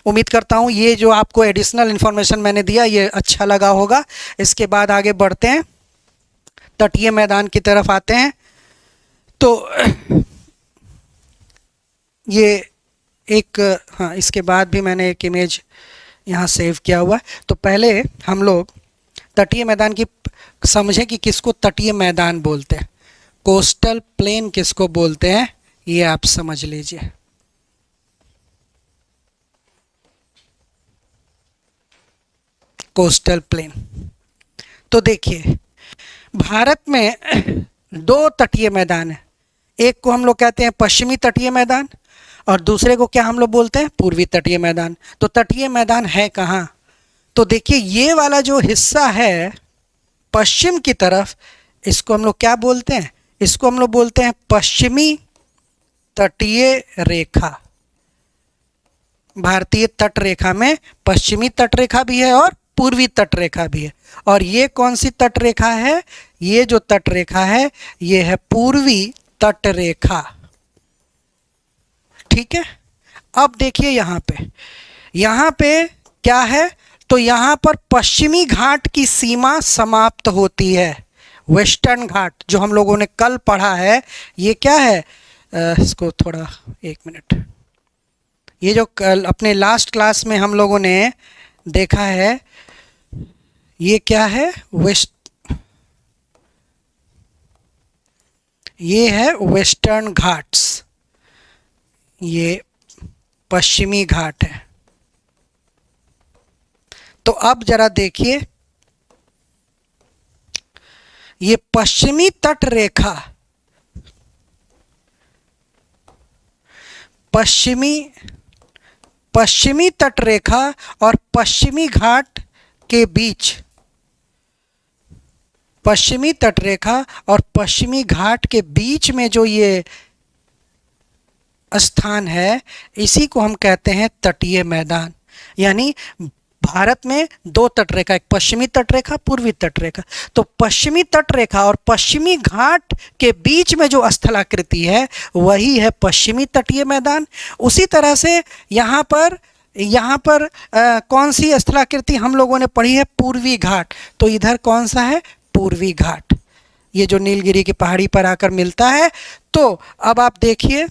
S1: उम्मीद करता हूँ ये जो आपको एडिशनल इन्फॉर्मेशन मैंने दिया ये अच्छा लगा होगा। इसके बाद आगे बढ़ते हैं, तटीय मैदान की तरफ आते हैं। तो ये एक, हाँ, इसके बाद भी मैंने एक इमेज यहाँ सेव किया हुआ है। तो पहले हम लोग तटीय मैदान की समझें कि किसको तटीय मैदान बोलते हैं, कोस्टल प्लेन किसको बोलते हैं, ये आप समझ लीजिए। कोस्टल प्लेन, तो देखिए भारत में दो तटीय मैदान है। एक को हम लोग कहते हैं पश्चिमी तटीय मैदान और दूसरे को क्या हम लोग बोलते हैं, पूर्वी तटीय मैदान। तो तटीय मैदान है कहाँ, तो देखिए ये वाला जो हिस्सा है पश्चिम की तरफ, इसको हम लोग क्या बोलते हैं, इसको हम लोग बोलते हैं पश्चिमी तटीय रेखा। भारतीय तट रेखा में पश्चिमी तट रेखा भी है और पूर्वी तट रेखा भी है। और ये कौन सी तट रेखा है, ये जो तट रेखा है ये है पूर्वी तट रेखा। ठीक है, अब देखिए यहाँ पे क्या है, तो यहाँ पर पश्चिमी घाट की सीमा समाप्त होती है। वेस्टर्न घाट जो हम लोगों ने कल पढ़ा है ये क्या है, इसको थोड़ा एक मिनट, ये जो कल अपने लास्ट क्लास में हम लोगों ने देखा है ये क्या है, ये है वेस्टर्न घाट्स, ये पश्चिमी घाट है। तो अब जरा देखिए ये पश्चिमी तट रेखा, पश्चिमी तट रेखा और पश्चिमी घाट के बीच, पश्चिमी तट रेखा और पश्चिमी घाट के बीच में जो ये स्थान है इसी को हम कहते हैं तटीय मैदान। यानी भारत में दो तट रेखा, एक पश्चिमी तट रेखा, पूर्वी तट रेखा। तो पश्चिमी तट रेखा और पश्चिमी घाट के बीच में जो स्थलाकृति है वही है पश्चिमी तटीय मैदान। उसी तरह से यहाँ पर कौन सी स्थलाकृति हम लोगों ने पढ़ी है, पूर्वी घाट। तो इधर कौन सा है, पूर्वी घाट, ये जो नीलगिरी की पहाड़ी पर आकर मिलता है। तो अब आप देखिए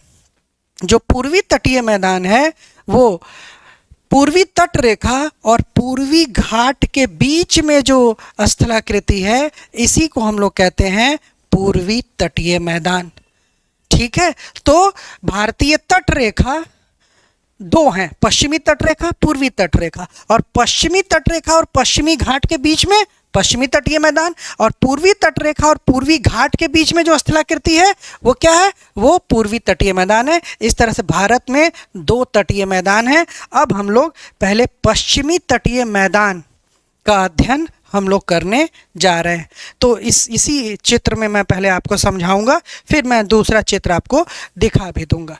S1: जो पूर्वी तटीय मैदान है वो पूर्वी तट रेखा और पूर्वी घाट के बीच में जो स्थलाकृति है इसी को हम लोग कहते हैं पूर्वी तटीय मैदान। ठीक है, तो भारतीय तट रेखा दो हैं, पश्चिमी तट रेखा, पूर्वी तट रेखा, और पश्चिमी तट रेखा और पश्चिमी घाट के बीच में पश्चिमी तटीय मैदान, और पूर्वी तट रेखा और पूर्वी घाट के बीच में जो स्थलाकृति है वो क्या है, वो पूर्वी तटीय मैदान है। इस तरह से भारत में दो तटीय मैदान हैं। अब हम लोग पहले पश्चिमी तटीय मैदान का अध्ययन हम लोग करने जा रहे हैं। तो इसी चित्र में मैं पहले आपको समझाऊंगा, फिर मैं दूसरा चित्र आपको दिखा भी दूंगा।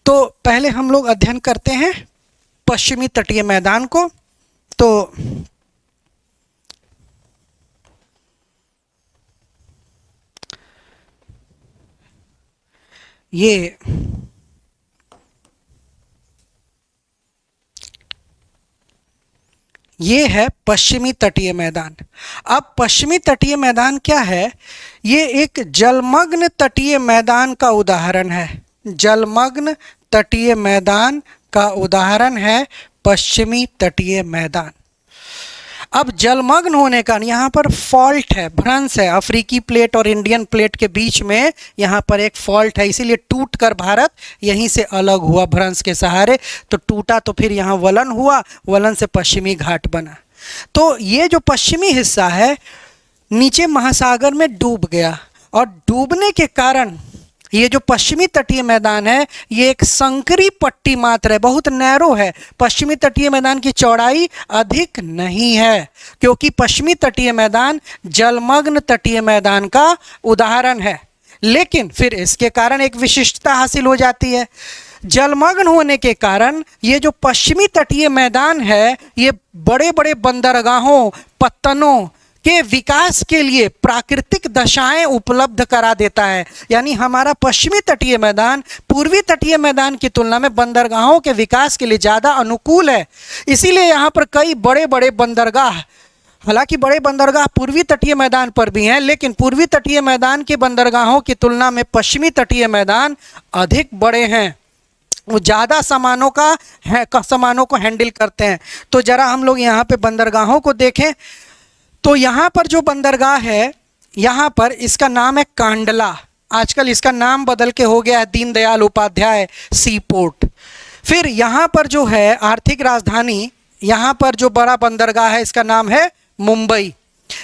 S1: तो पहले हम लोग अध्ययन करते हैं पश्चिमी तटीय मैदान को। तो ये है पश्चिमी तटीय मैदान। अब पश्चिमी तटीय मैदान क्या है, ये एक जलमग्न तटीय मैदान का उदाहरण है। जलमग्न तटीय मैदान का उदाहरण है पश्चिमी तटीय मैदान। अब जलमग्न होने का यहाँ पर फॉल्ट है, भ्रंश है, अफ्रीकी प्लेट और इंडियन प्लेट के बीच में यहाँ पर एक फॉल्ट है, इसीलिए टूट कर भारत यहीं से अलग हुआ भ्रंश के सहारे। तो टूटा तो फिर यहाँ वलन हुआ, वलन से पश्चिमी घाट बना। तो ये जो पश्चिमी हिस्सा है नीचे महासागर में डूब गया, और डूबने के कारण ये जो पश्चिमी तटीय मैदान है ये एक संकरी पट्टी मात्र है, बहुत नैरो है। पश्चिमी तटीय मैदान की चौड़ाई अधिक नहीं है, क्योंकि पश्चिमी तटीय मैदान जलमग्न तटीय मैदान का उदाहरण है। लेकिन फिर इसके कारण एक विशिष्टता हासिल हो जाती है। जलमग्न होने के कारण ये जो पश्चिमी तटीय मैदान है ये बड़े बड़े बंदरगाहों, पत्तनों के विकास के लिए प्राकृतिक दशाएं उपलब्ध करा देता है। यानी हमारा पश्चिमी तटीय मैदान पूर्वी तटीय मैदान की तुलना में बंदरगाहों के विकास के लिए ज़्यादा अनुकूल है। इसीलिए यहाँ पर कई बड़े बड़े बंदरगाह, हालांकि बड़े बंदरगाह पूर्वी तटीय मैदान पर भी हैं, लेकिन पूर्वी तटीय मैदान के बंदरगाहों की तुलना में पश्चिमी तटीय मैदान अधिक बड़े हैं, वो ज़्यादा सामानों को हैंडल करते हैं। तो ज़रा हम लोग यहाँ पे बंदरगाहों को देखें तो यहाँ पर जो बंदरगाह है, यहाँ पर इसका नाम है कांडला। आजकल इसका नाम बदल के हो गया है दीनदयाल उपाध्याय सी पोर्ट। फिर यहाँ पर जो है आर्थिक राजधानी, यहाँ पर जो बड़ा बंदरगाह है इसका नाम है मुंबई।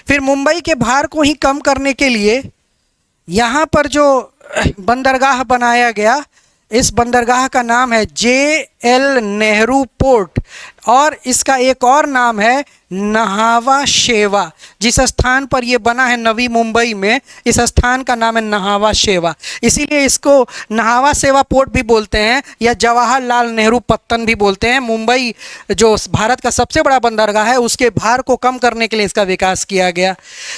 S1: फिर मुंबई के भार को ही कम करने के लिए यहाँ पर जो बंदरगाह बनाया गया, इस बंदरगाह का नाम है JL नेहरू पोर्ट, और इसका एक और नाम है नहावा शेवा। जिस स्थान पर ये बना है नवी मुंबई में, इस स्थान का नाम है नहावा शेवा, इसीलिए इसको नहावा शेवा पोर्ट भी बोलते हैं या जवाहरलाल नेहरू पत्तन भी बोलते हैं। मुंबई जो भारत का सबसे बड़ा बंदरगाह है उसके भार को कम करने के लिए इसका विकास किया गया।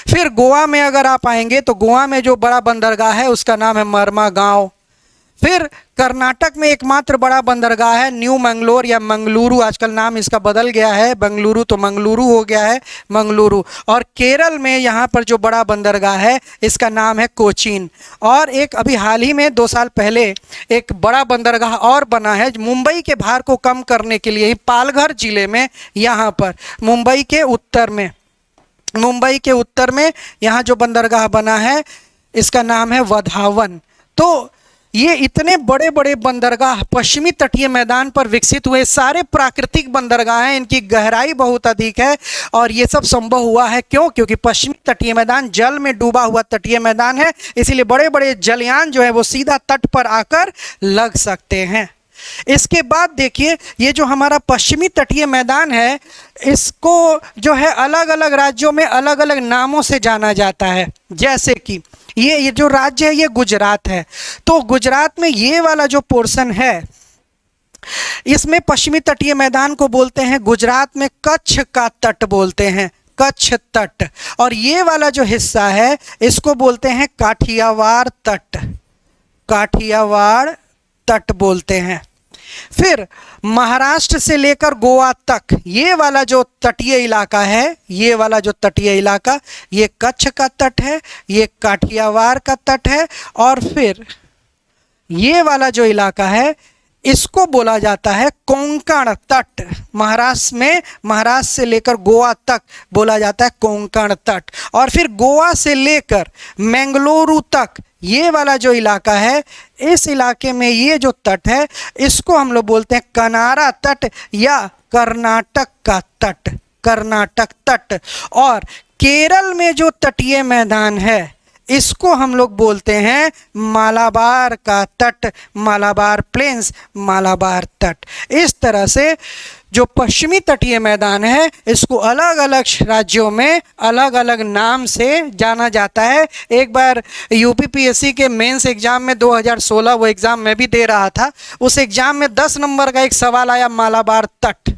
S1: फिर गोवा में अगर आप आएंगे तो गोवा में जो बड़ा बंदरगाह है उसका नाम है मरमा गाँव। फिर कर्नाटक में एकमात्र बड़ा बंदरगाह है न्यू मंगलोर या मंगलुरु, आजकल नाम इसका बदल गया है, बेंगलुरु तो मंगलुरु हो गया है, मंगलुरु। और केरल में यहाँ पर जो बड़ा बंदरगाह है इसका नाम है कोचीन। और एक अभी हाल ही में 2 साल पहले एक बड़ा बंदरगाह और बना है मुंबई के भार को कम करने के लिए ही, पालघर जिले में, यहाँ पर मुंबई के उत्तर में यहाँ जो बंदरगाह बना है इसका नाम है वधावन। तो ये इतने बड़े बड़े बंदरगाह पश्चिमी तटीय मैदान पर विकसित हुए, सारे प्राकृतिक बंदरगाह हैं, इनकी गहराई बहुत अधिक है। और ये सब संभव हुआ है क्यों? क्योंकि पश्चिमी तटीय मैदान जल में डूबा हुआ तटीय मैदान है, इसीलिए बड़े बड़े जलयान जो है वो सीधा तट पर आकर लग सकते हैं। इसके बाद देखिए ये जो हमारा पश्चिमी तटीय मैदान है इसको जो है अलग अलग राज्यों में अलग अलग नामों से जाना जाता है। जैसे कि ये जो राज्य है ये गुजरात है, तो गुजरात में ये वाला जो पोर्शन है इसमें पश्चिमी तटीय मैदान को बोलते हैं, गुजरात में कच्छ का तट बोलते हैं, कच्छ तट। और ये वाला जो हिस्सा है इसको बोलते हैं काठियावाड़ तट, काठियावाड़ तट बोलते हैं। फिर महाराष्ट्र से लेकर गोवा तक ये वाला जो तटीय इलाका है, ये वाला जो तटीय इलाका, ये कच्छ का तट है, ये काठियावाड़ का तट है। और फिर ये वाला जो इलाका है इसको बोला जाता है कोंकण तट। महाराष्ट्र से लेकर गोवा तक बोला जाता है कोंकण तट। और फिर गोवा से लेकर मंगलुरु तक ये वाला जो इलाका है, इस इलाके में ये जो तट है इसको हम लोग बोलते हैं कनारा तट या कर्नाटक का तट, कर्नाटक तट। और केरल में जो तटीय मैदान है इसको हम लोग बोलते हैं मालाबार का तट, मालाबार प्लेन्स, मालाबार तट। इस तरह से जो पश्चिमी तटीय मैदान है इसको अलग अलग राज्यों में अलग अलग नाम से जाना जाता है। एक बार यूपीपीएससी के मेंस एग्जाम में 2016, वो एग्ज़ाम मैं भी दे रहा था, उस एग्ज़ाम में 10 नंबर का एक सवाल आया मालाबार तट।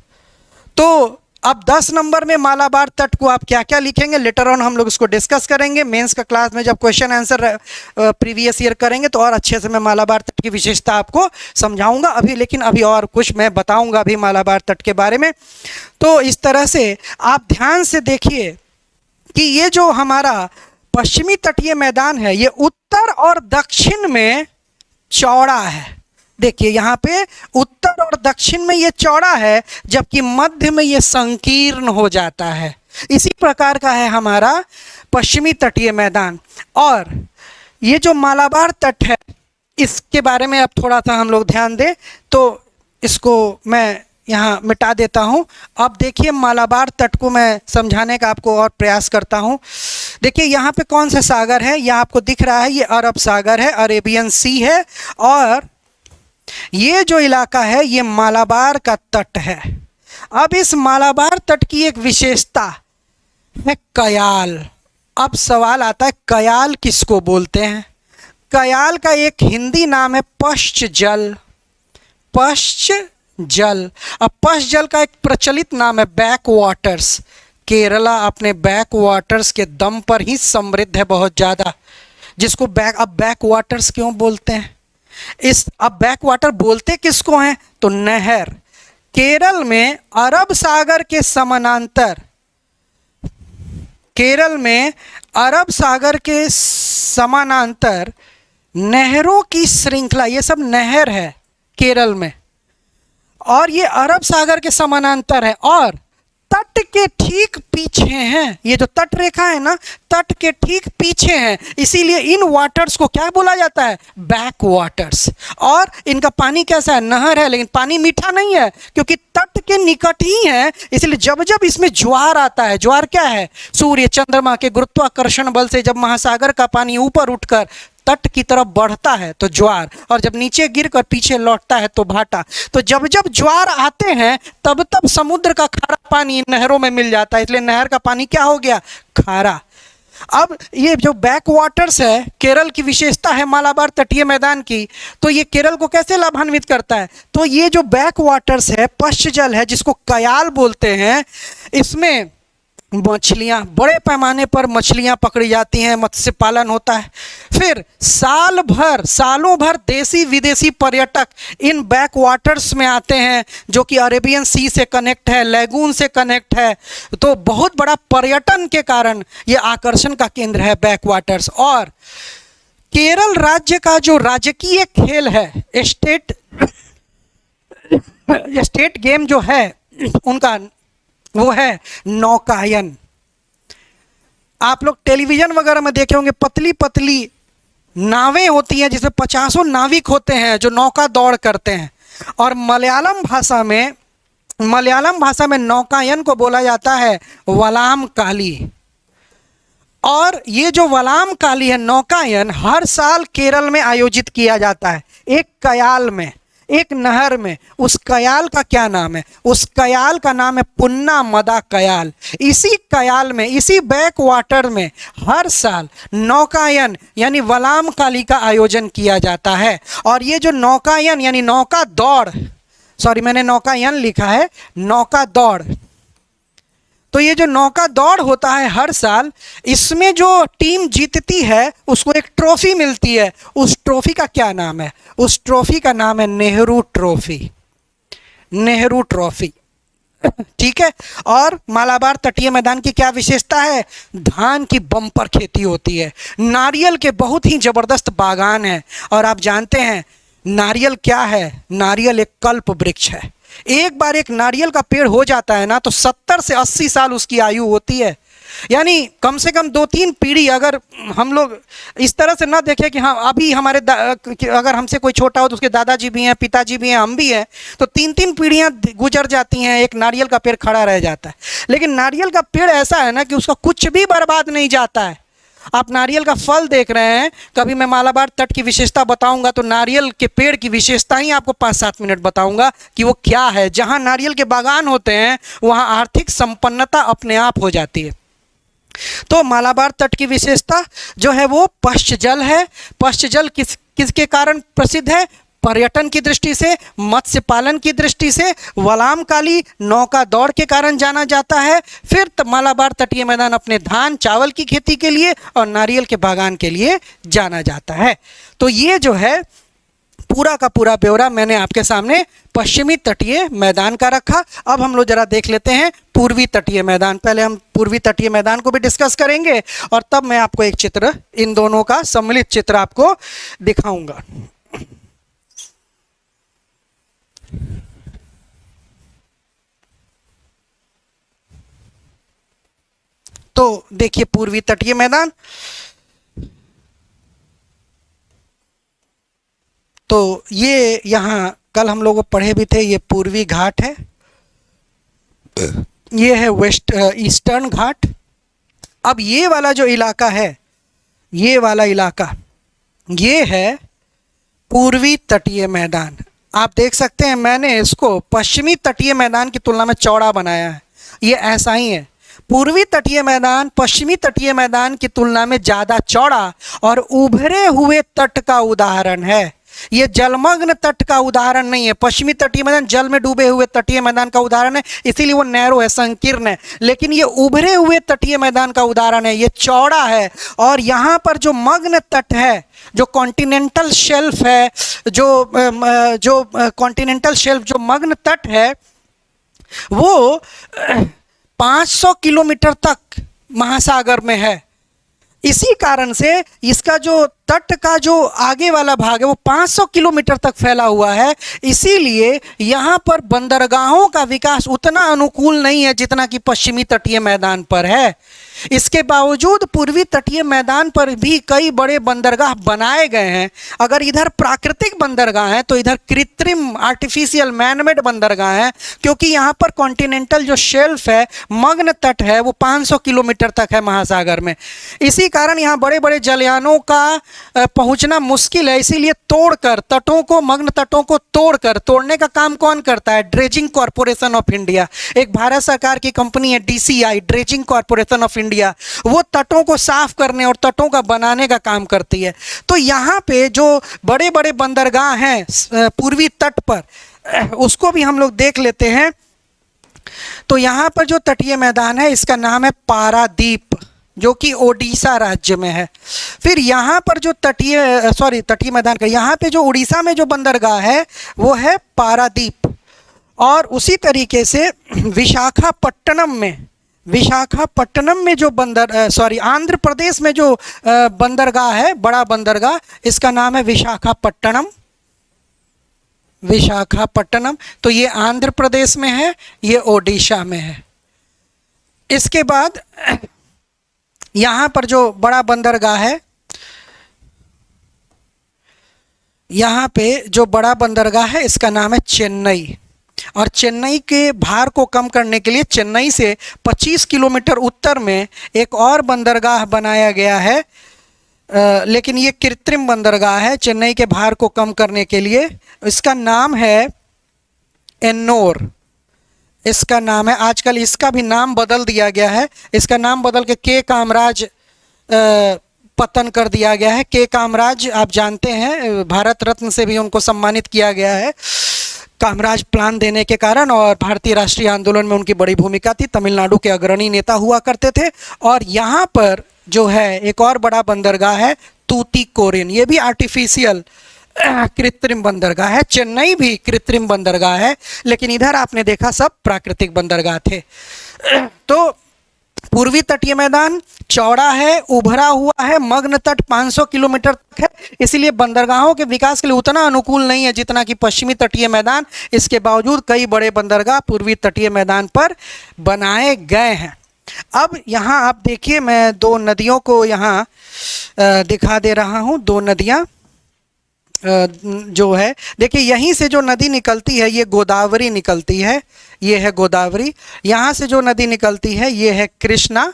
S1: तो अब 10 नंबर में मालाबार तट को आप क्या क्या लिखेंगे, लेटर ऑन हम लोग इसको डिस्कस करेंगे। मेंस का क्लास में जब क्वेश्चन आंसर प्रीवियस ईयर करेंगे तो और अच्छे से मैं मालाबार तट की विशेषता आपको समझाऊंगा। लेकिन अभी और कुछ मैं बताऊंगा अभी मालाबार तट के बारे में। तो इस तरह से आप ध्यान से देखिए कि ये जो हमारा पश्चिमी तटीय मैदान है ये उत्तर और दक्षिण में चौड़ा है। देखिए यहाँ पे उत्तर और दक्षिण में ये चौड़ा है, जबकि मध्य में ये संकीर्ण हो जाता है। इसी प्रकार का है हमारा पश्चिमी तटीय मैदान। और ये जो मालाबार तट है इसके बारे में अब थोड़ा सा हम लोग ध्यान दें, तो इसको मैं यहाँ मिटा देता हूँ। अब देखिए मालाबार तट को मैं समझाने का आपको और प्रयास करता हूँ। देखिए यहाँ पे कौन सा सागर है, यह आपको दिख रहा है, ये अरब सागर है, अरेबियन सी है। और ये जो इलाका है ये मालाबार का तट है। अब इस मालाबार तट की एक विशेषता है कयाल। अब सवाल आता है कयाल किसको बोलते हैं? कयाल का एक हिंदी नाम है पश्च जल, पश्च जल। अब पश्च जल का एक प्रचलित नाम है बैक वाटर्स। केरला अपने बैक वाटर्स के दम पर ही समृद्ध है बहुत ज़्यादा, जिसको बैक वाटर्स क्यों बोलते हैं? अब बैक वाटर बोलते किसको हैं? तो नहर। केरल में अरब सागर के समानांतर, केरल में अरब सागर के समानांतर नहरों की श्रृंखला, ये सब नहर है केरल में, और ये अरब सागर के समानांतर है और तट के ठीक पीछे हैं। ये जो तट रेखा है ना, तट के ठीक पीछे हैं, इसीलिए इन वाटर्स को क्या बोला जाता है? Back waters. और इनका पानी कैसा है? नहर है, लेकिन पानी मीठा नहीं है क्योंकि तट के निकट ही है, इसलिए जब जब इसमें ज्वार आता है, ज्वार क्या है? सूर्य चंद्रमा के गुरुत्वाकर्षण बल से जब महासागर का पानी ऊपर उठकर तट की तरफ बढ़ता है तो ज्वार, और जब नीचे गिरकर पीछे लौटता है तो भाटा। तो जब जब ज्वार आते हैं तब तब समुद्र का खारा पानी नहरों में मिल जाता है, इसलिए नहर का पानी क्या हो गया? खारा। अब ये जो बैक वाटर्स है, केरल की विशेषता है मालाबार तटीय मैदान की, तो ये केरल को कैसे लाभान्वित करता है? तो ये जो बैक वाटर्स है, पश्च जल है, जिसको कयाल बोलते हैं, इसमें मछलियाँ, बड़े पैमाने पर मछलियाँ पकड़ी जाती हैं, मत्स्य पालन होता है। फिर सालों भर देसी विदेशी पर्यटक इन बैक वाटर्स में आते हैं, जो कि अरेबियन सी से कनेक्ट है, लैगून से कनेक्ट है, तो बहुत बड़ा पर्यटन के कारण ये आकर्षण का केंद्र है बैक वाटर्स। और केरल राज्य का जो राजकीय खेल है, स्टेट गेम जो है उनका, वो है नौकायन। आप लोग टेलीविजन वगैरह में देखे होंगे, पतली पतली नावें होती हैं जिसमें 50 नाविक होते हैं जो नौका दौड़ करते हैं। और मलयालम भाषा में नौकायन को बोला जाता है वलाम काली। और ये जो वलाम काली है, नौकायन, हर साल केरल में आयोजित किया जाता है, एक कयाल में, एक नहर में। उस कयाल का क्या नाम है? उस कयाल का नाम है पुन्ना मदा कयाल। इसी कयाल में, इसी बैक वाटर में हर साल नौकायन यानी वलाम काली का आयोजन किया जाता है। और ये जो नौकायन यानी नौका दौड़, सॉरी मैंने नौकायन लिखा है, नौका दौड़, तो ये जो नौका दौड़ होता है हर साल, इसमें जो टीम जीतती है उसको एक ट्रॉफी मिलती है। उस ट्रॉफी का क्या नाम है? उस ट्रॉफी का नाम है नेहरू ट्रॉफी। नेहरू ट्रॉफी, ठीक है। और मालाबार तटीय मैदान की क्या विशेषता है? धान की बम्पर खेती होती है, नारियल के बहुत ही जबरदस्त बागान है। और आप जानते हैं नारियल क्या है? नारियल एक कल्प वृक्ष है। एक बार एक नारियल का पेड़ हो जाता है ना, तो 70 से 80 साल उसकी आयु होती है। यानी कम से कम 2-3 पीढ़ी, अगर हम लोग इस तरह से ना देखें कि हाँ अभी हमारे अगर हमसे कोई छोटा हो तो उसके दादाजी भी हैं, पिताजी भी हैं, हम भी हैं, तो 3-3 पीढ़ियां गुजर जाती हैं, एक नारियल का पेड़ खड़ा रह जाता है। लेकिन नारियल का पेड़ ऐसा है ना कि उसका कुछ भी बर्बाद नहीं जाता है। आप नारियल का फल देख रहे हैं, कभी मैं मालाबार तट की विशेषता बताऊंगा तो नारियल के पेड़ की विशेषता ही आपको 5-7 मिनट बताऊंगा कि वो क्या है। जहां नारियल के बागान होते हैं वहां आर्थिक संपन्नता अपने आप हो जाती है। तो मालाबार तट की विशेषता जो है वो पश्च जल है। पश्च जल किसके कारण प्रसिद्ध है? पर्यटन की दृष्टि से, मत्स्य पालन की दृष्टि से, वलाम काली नौका दौड़ के कारण जाना जाता है। फिर मालाबार तटीय मैदान अपने धान चावल की खेती के लिए और नारियल के बागान के लिए जाना जाता है। तो ये जो है पूरा का पूरा ब्यौरा मैंने आपके सामने पश्चिमी तटीय मैदान का रखा। अब हम लोग जरा देख लेते हैं पूर्वी तटीय मैदान। पहले हम पूर्वी तटीय मैदान को भी डिस्कस करेंगे और तब मैं आपको एक चित्र, इन दोनों का सम्मिलित चित्र आपको दिखाऊंगा। तो देखिए पूर्वी तटीय मैदान, तो ये यहाँ कल हम लोग पढ़े भी थे, ये पूर्वी घाट है, ये है ईस्टर्न घाट। अब ये वाला जो इलाका है, ये वाला इलाका, ये है पूर्वी तटीय मैदान। आप देख सकते हैं मैंने इसको पश्चिमी तटीय मैदान की तुलना में चौड़ा बनाया है, ये ऐसा ही है। पूर्वी तटीय मैदान पश्चिमी तटीय मैदान की तुलना में ज़्यादा चौड़ा और उभरे हुए तट का उदाहरण है। ये जलमग्न तट का उदाहरण नहीं है। पश्चिमी तटीय मैदान जल में डूबे हुए तटीय मैदान का उदाहरण है, इसीलिए वो नैरो है, संकीर्ण है। लेकिन ये उभरे हुए तटीय मैदान का उदाहरण है, ये चौड़ा है। और यहाँ पर जो मग्न तट है, जो कॉन्टिनेंटल शेल्फ है, जो कॉन्टिनेंटल शेल्फ, जो मग्न तट है, वो 500 किलोमीटर तक महासागर में है। इसी कारण से इसका जो तट का जो आगे वाला भाग है वो 500 किलोमीटर तक फैला हुआ है। इसीलिए यहाँ पर बंदरगाहों का विकास उतना अनुकूल नहीं है जितना कि पश्चिमी तटीय मैदान पर है। इसके बावजूद पूर्वी तटीय मैदान पर भी कई बड़े बंदरगाह बनाए गए हैं। अगर इधर प्राकृतिक बंदरगाह हैं तो इधर कृत्रिम, आर्टिफिशियल, मैनमेड बंदरगाह हैं, क्योंकि यहाँ पर कॉन्टिनेंटल जो शेल्फ है, मग्न तट है, वो 500 किलोमीटर तक है महासागर में। इसी कारण यहाँ बड़े बड़े जलयानों का पहुंचना मुश्किल है। इसीलिए तोड़कर तटों को, मग्न तटों को तोड़ने का काम कौन करता है? ड्रेजिंग कॉरपोरेशन ऑफ इंडिया, एक भारत सरकार की कंपनी है DCI, dredging corporation of India. वो तटों को साफ करने और तटों का बनाने का काम करती है। तो यहाँ पे जो बड़े बड़े बंदरगाह हैं पूर्वी तट पर, उसको भी हम लोग देख लेते हैं। तो यहाँ पर जो तटीय मैदान है, इसका नाम है पारादीप, जो कि ओडिशा राज्य में है। फिर यहाँ पर जो तटीय मैदान का, यहाँ पे जो उड़ीसा में जो बंदरगाह है वो है पारादीप। और उसी तरीके से विशाखापट्टनम में जो आंध्र प्रदेश में जो बंदरगाह है, बड़ा बंदरगाह, इसका नाम है विशाखापट्टनम। तो ये आंध्र प्रदेश में है, ये ओडिशा में है। इसके बाद यहाँ पर जो बड़ा बंदरगाह है, यहाँ पे जो बड़ा बंदरगाह है, इसका नाम है चेन्नई। और चेन्नई के भार को कम करने के लिए चेन्नई से 25 किलोमीटर उत्तर में एक और बंदरगाह बनाया गया है, लेकिन ये कृत्रिम बंदरगाह है चेन्नई के भार को कम करने के लिए। इसका नाम है एन्नोर। इसका नाम है, आजकल इसका भी नाम बदल दिया गया है। इसका नाम बदल के कामराज पतन कर दिया गया है। कामराज आप जानते हैं, भारत रत्न से भी उनको सम्मानित किया गया है कामराज प्लान देने के कारण, और भारतीय राष्ट्रीय आंदोलन में उनकी बड़ी भूमिका थी। तमिलनाडु के अग्रणी नेता हुआ करते थे। और यहाँ पर जो है एक और बड़ा बंदरगाह है तूतीकोरिन, ये भी आर्टिफिशियल कृत्रिम बंदरगाह है। चेन्नई भी कृत्रिम बंदरगाह है, लेकिन इधर आपने देखा सब प्राकृतिक बंदरगाह थे। तो पूर्वी तटीय मैदान चौड़ा है, उभरा हुआ है, मग्न तट 500 किलोमीटर तक है, इसलिए बंदरगाहों के विकास के लिए उतना अनुकूल नहीं है जितना कि पश्चिमी तटीय मैदान। इसके बावजूद कई बड़े बंदरगाह पूर्वी तटीय मैदान पर बनाए गए हैं। अब यहाँ आप देखिए, मैं दो नदियों को यहाँ दिखा दे रहा हूँ। दो नदियाँ जो है, देखिए यहीं से जो नदी निकलती है, ये गोदावरी निकलती है, ये है गोदावरी। यहाँ से जो नदी निकलती है ये है कृष्णा।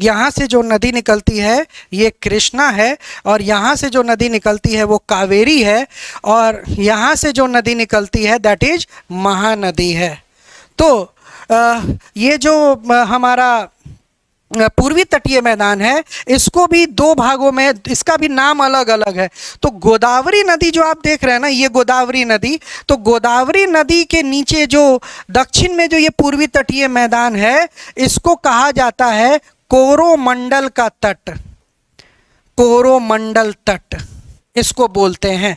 S1: यहाँ से जो नदी निकलती है ये कृष्णा है, और यहाँ से जो नदी निकलती है वो कावेरी है, और यहाँ से जो नदी निकलती है दैट इज महानदी है। तो ये जो हमारा पूर्वी तटीय मैदान है, इसको भी दो भागों में, इसका भी नाम अलग अलग है। तो गोदावरी नदी जो आप देख रहे हैं ना, ये गोदावरी नदी, तो गोदावरी नदी के नीचे जो दक्षिण में जो ये पूर्वी तटीय मैदान है, इसको कहा जाता है कोरोमंडल का तट। कोरोमंडल तट इसको बोलते हैं।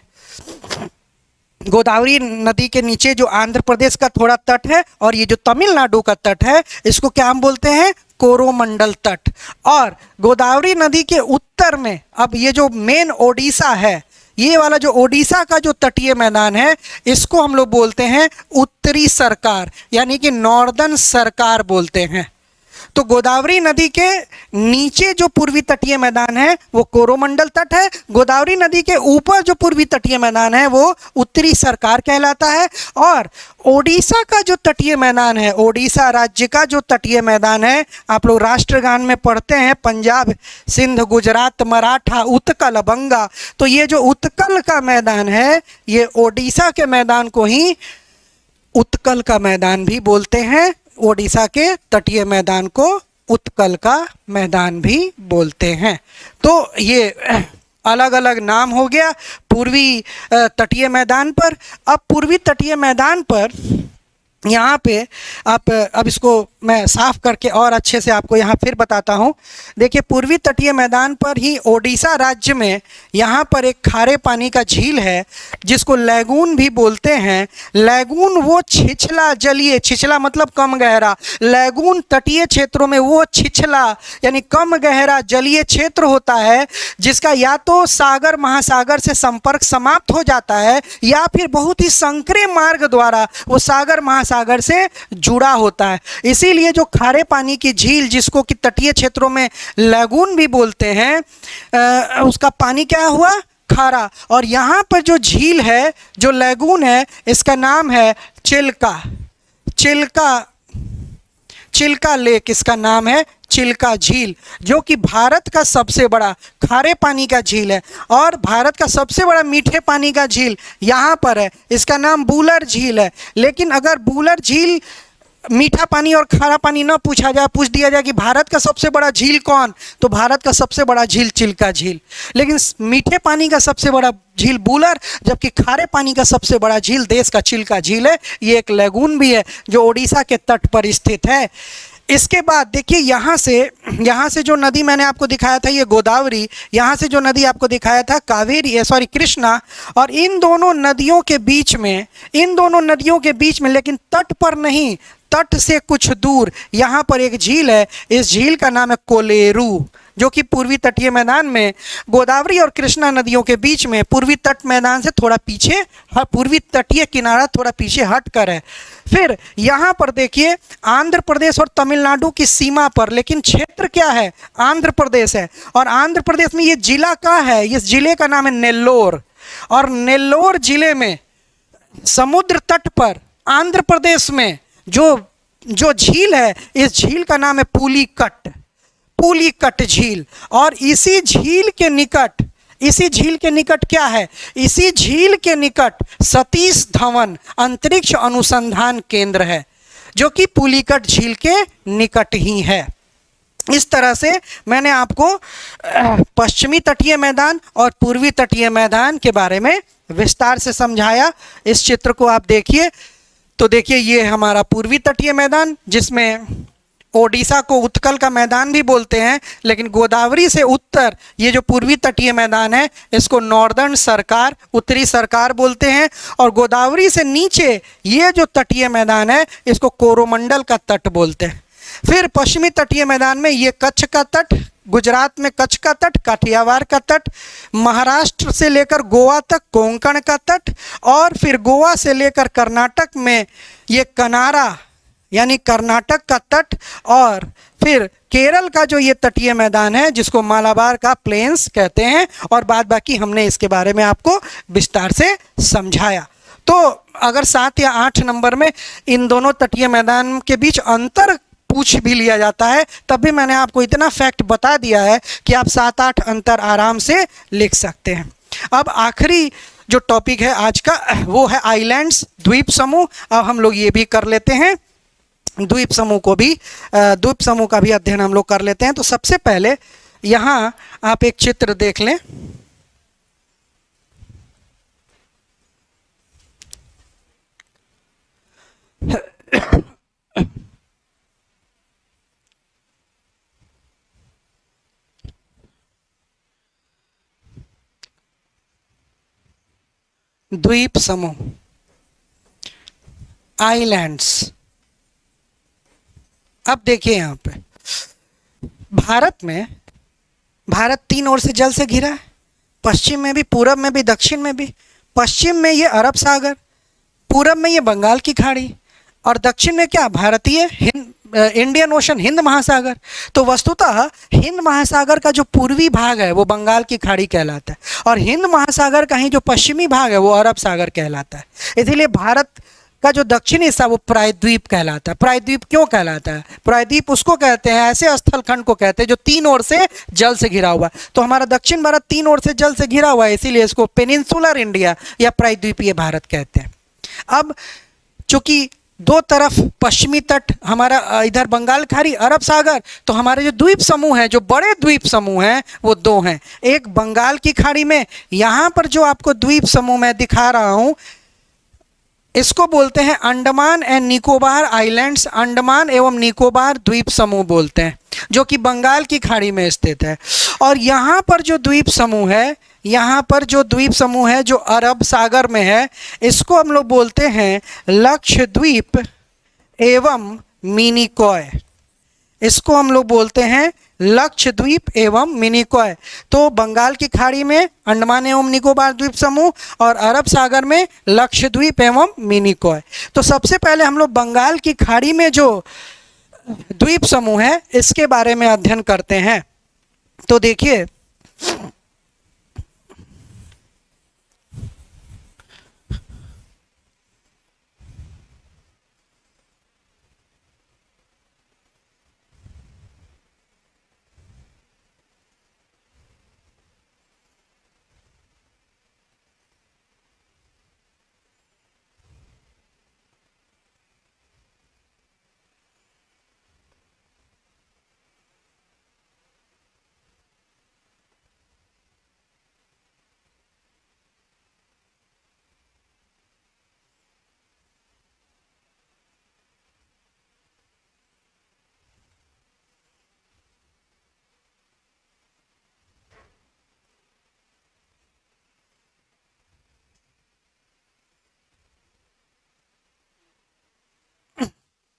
S1: गोदावरी नदी के नीचे जो आंध्र प्रदेश का थोड़ा तट है और ये जो तमिलनाडु का तट है, इसको क्या हम बोलते हैं? कोरोमंडल तट। और गोदावरी नदी के उत्तर में अब ये जो मेन ओडिशा है, ये वाला जो ओडिशा का जो तटीय मैदान है, इसको हम लोग बोलते हैं उत्तरी सरकार, यानी कि नॉर्दर्न सरकार बोलते हैं। तो गोदावरी नदी के नीचे जो पूर्वी तटीय मैदान है वो कोरोमंडल तट है। गोदावरी नदी के ऊपर जो पूर्वी तटीय मैदान है वो उत्तरी सरकार कहलाता है। और ओडिशा का जो तटीय मैदान है, ओडिशा राज्य का जो तटीय मैदान है, आप लोग राष्ट्रगान में पढ़ते हैं, पंजाब, सिंध, गुजरात, मराठा, उत्कल, बंगा। तो ये जो उत्कल का मैदान है, ये ओडिशा के मैदान को ही उत्कल का मैदान भी बोलते हैं। ओडिशा के तटीय मैदान को उत्कल का मैदान भी बोलते हैं। तो ये अलग अलग नाम हो गया पूर्वी तटीय मैदान पर। अब पूर्वी तटीय मैदान पर यहाँ पे आप अब इसको मैं साफ करके और अच्छे से आपको यहाँ फिर बताता हूँ। देखिए पूर्वी तटीय मैदान पर ही ओडिशा राज्य में यहाँ पर एक खारे पानी का झील है जिसको लैगून भी बोलते हैं। लैगून वो छिछला जलीय, छिछला मतलब कम गहरा, लैगून तटीय क्षेत्रों में वो छिछला यानी कम गहरा जलीय क्षेत्र होता है जिसका या तो सागर महासागर से संपर्क समाप्त हो जाता है या फिर बहुत ही संकरे मार्ग द्वारा वो सागर महासागर से जुड़ा होता है। इसीलिए जो खारे पानी की झील जिसको कि तटीय क्षेत्रों में लैगून भी बोलते हैं, उसका पानी क्या हुआ, खारा। और यहाँ पर जो झील है, जो लैगून है, इसका नाम है चिल्का। चिल्का, चिल्का लेक इसका नाम है, चिल्का झील, जो कि भारत का सबसे बड़ा खारे पानी का झील है और भारत का सबसे बड़ा मीठे पानी का झील यहाँ पर है। इसका नाम बूलर झील है। लेकिन अगर बूलर झील मीठा पानी और खारा पानी न पूछा जाए, पूछ दिया जाए कि भारत का सबसे बड़ा झील कौन, तो भारत का सबसे बड़ा झील चिल्का झील। लेकिन मीठे पानी का सबसे बड़ा झील बूलर, जबकि खारे पानी का सबसे बड़ा झील देश का चिल्का झील है। ये एक लैगून भी है जो ओडिशा के तट पर स्थित है। इसके बाद देखिए यहाँ से जो नदी मैंने आपको दिखाया था ये गोदावरी, यहाँ से जो नदी आपको दिखाया था कावेरी, सॉरी कृष्णा। और इन दोनों नदियों के बीच में लेकिन तट पर नहीं, तट से कुछ दूर यहाँ पर एक झील है। इस झील का नाम है कोलेरू, जो कि पूर्वी तटीय मैदान में गोदावरी और कृष्णा नदियों के बीच में पूर्वी तट मैदान से थोड़ा पीछे, पूर्वी तटीय किनारा थोड़ा पीछे हट कर है। फिर यहाँ पर देखिए आंध्र प्रदेश और तमिलनाडु की सीमा पर, लेकिन क्षेत्र क्या है, आंध्र प्रदेश है। और आंध्र प्रदेश में ये जिला कहाँ है, इस जिले का नाम है नेल्लोर। और नेल्लोर जिले में समुद्र तट पर आंध्र प्रदेश में जो झील है, इस झील का नाम है पुलिकट, पुलिकट झील। और इसी झील के निकट क्या है, इसी झील के निकट सतीश धवन अंतरिक्ष अनुसंधान केंद्र है, जो कि पुलिकट झील के निकट ही है। इस तरह से मैंने आपको पश्चिमी तटीय मैदान और पूर्वी तटीय मैदान के बारे में विस्तार से समझाया। इस चित्र को आप देखिए तो देखिए ये हमारा पूर्वी तटीय मैदान, जिसमें ओडिशा को उत्कल का मैदान भी बोलते हैं, लेकिन गोदावरी से उत्तर ये जो पूर्वी तटीय मैदान है इसको नॉर्दर्न सरकार, उत्तरी सरकार बोलते हैं। और गोदावरी से नीचे ये जो तटीय मैदान है इसको कोरोमंडल का तट बोलते हैं। फिर पश्चिमी तटीय मैदान में ये कच्छ का तट, गुजरात में कच्छ का तट, काठियावाड़ का तट, महाराष्ट्र से लेकर गोवा तक कोंकण का तट, और फिर गोवा से लेकर कर्नाटक में ये कनारा यानी कर्नाटक का तट, और फिर केरल का जो ये तटीय मैदान है जिसको मालाबार का प्लेन्स कहते हैं। और बाद बाकी हमने इसके बारे में आपको विस्तार से समझाया। तो अगर 7 या 8 नंबर में इन दोनों तटीय मैदान के बीच अंतर पूछ भी लिया जाता है, तब भी मैंने आपको इतना फैक्ट बता दिया है कि आप 7-8 अंतर आराम से लिख सकते हैं। अब आखिरी जो टॉपिक है आज का वो है आइलैंड्स, द्वीप समूह। अब हम लोग ये भी कर लेते हैं, द्वीप समूह का भी अध्ययन हम लोग कर लेते हैं। तो सबसे पहले यहाँ आप एक चित्र देख लें। द्वीप समूह, आइलैंड्स। अब देखिए यहाँ पे भारत 3 ओर से जल से घिरा है, पश्चिम में भी, पूरब में भी, दक्षिण में भी। पश्चिम में ये अरब सागर, पूरब में ये बंगाल की खाड़ी, और दक्षिण में क्या, भारतीय इंडियन ओशन, हिंद महासागर। तो वस्तुतः हिंद महासागर का जो पूर्वी भाग है वो बंगाल की खाड़ी कहलाता है, और हिंद महासागर का ही जो पश्चिमी भाग है वो अरब सागर कहलाता है। इसीलिए भारत का जो दक्षिणी हिस्सा वो प्रायद्वीप कहलाता है। प्रायद्वीप क्यों कहलाता है, प्रायद्वीप उसको कहते हैं, ऐसे स्थलखंड को कहते हैं जो 3 ओर से जल से घिरा हुआ है। तो हमारा दक्षिण भारत 3 ओर से जल से घिरा हुआ है, इसीलिए इसको पेनिनसुलर इंडिया या प्रायद्वीपीय भारत कहते हैं। अब चूंकि दो तरफ पश्चिमी तट हमारा इधर बंगाल खाड़ी, अरब सागर, तो हमारे जो द्वीप समूह हैं, जो बड़े द्वीप समूह हैं वो दो हैं। एक बंगाल की खाड़ी में, यहाँ पर जो आपको द्वीप समूह मैं दिखा रहा हूँ इसको बोलते हैं अंडमान एंड निकोबार आइलैंड्स, अंडमान एवं निकोबार द्वीप समूह बोलते हैं, जो कि बंगाल की खाड़ी में स्थित है। और यहाँ पर जो द्वीप समूह है, यहाँ पर जो द्वीप समूह है जो अरब सागर में है, इसको हम लोग बोलते हैं लक्षद्वीप एवं मिनिकॉय। इसको हम लोग बोलते हैं लक्षद्वीप एवं मिनिकॉय। तो बंगाल की खाड़ी में अंडमान एवं निकोबार द्वीप समूह और अरब सागर में लक्षद्वीप एवं मिनिकॉय। तो सबसे पहले हम लोग बंगाल की खाड़ी में जो द्वीप समूह है इसके बारे में अध्ययन करते हैं। तो देखिए,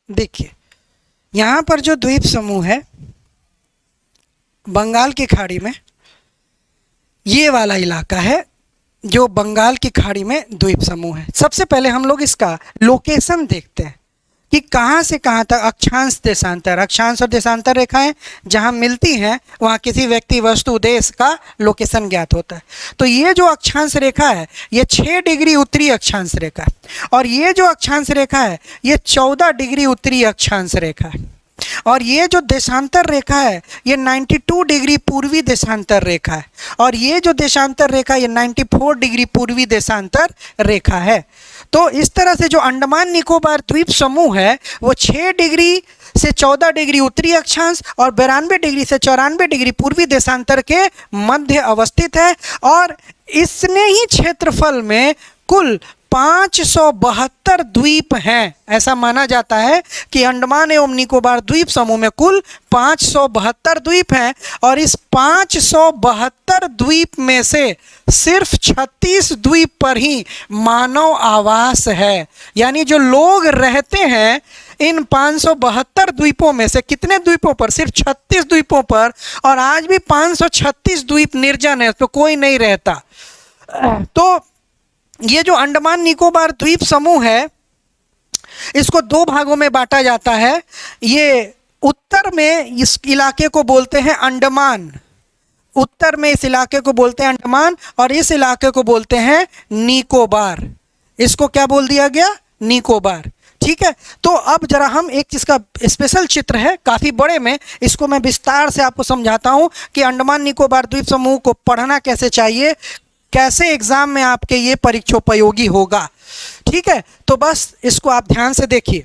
S1: देखिए यहाँ पर जो द्वीप समूह है बंगाल की खाड़ी में, ये वाला इलाका है जो बंगाल की खाड़ी में द्वीप समूह है। सबसे पहले हम लोग इसका लोकेशन देखते हैं कि कहाँ से कहाँ तक अक्षांश देशांतर, अक्षांश और देशांतर रेखाएं जहाँ मिलती हैं वहाँ किसी व्यक्ति वस्तु देश का लोकेशन ज्ञात होता है। तो ये जो अक्षांश रेखा है ये 6 डिग्री उत्तरी अक्षांश रेखा है, और ये जो अक्षांश रेखा है ये 14 डिग्री उत्तरी अक्षांश रेखा है, और ये जो देशांतर रेखा है ये 92 डिग्री पूर्वी देशांतर रेखा है, और ये जो देशांतर रेखा ये 94 डिग्री पूर्वी देशांतर रेखा है। तो इस तरह से जो अंडमान निकोबार द्वीप समूह है वो 6 डिग्री से 14 डिग्री उत्तरी अक्षांश और 92 डिग्री से 94 डिग्री पूर्वी देशांतर के मध्य अवस्थित है, और इसने ही क्षेत्रफल में कुल 572 द्वीप हैं। ऐसा माना जाता है कि अंडमान एवं निकोबार द्वीप समूह में कुल 572 द्वीप हैं, और इस 572 द्वीप में से सिर्फ 36 द्वीप पर ही मानव आवास है। यानी जो लोग रहते हैं इन 572 द्वीपों में से कितने द्वीपों पर? सिर्फ 36 द्वीपों पर, और आज भी 536 द्वीप निर्जन है, तो कोई नहीं रहता। तो ये जो अंडमान निकोबार द्वीप समूह है इसको 2 भागों में बांटा जाता है। ये उत्तर में इस इलाके को बोलते हैं अंडमान, उत्तर में इस इलाके को बोलते हैं अंडमान, और इस इलाके को बोलते हैं निकोबार। इसको क्या बोल दिया गया? निकोबार। ठीक है, तो अब जरा हम एक चीज़ का स्पेशल चित्र है काफ़ी बड़े में, इसको मैं विस्तार से आपको समझाता हूँ कि अंडमान निकोबार द्वीप समूह को पढ़ना कैसे चाहिए, कैसे एग्जाम में आपके ये परीक्षोपयोगी होगा। ठीक है, तो बस इसको आप ध्यान से देखिए।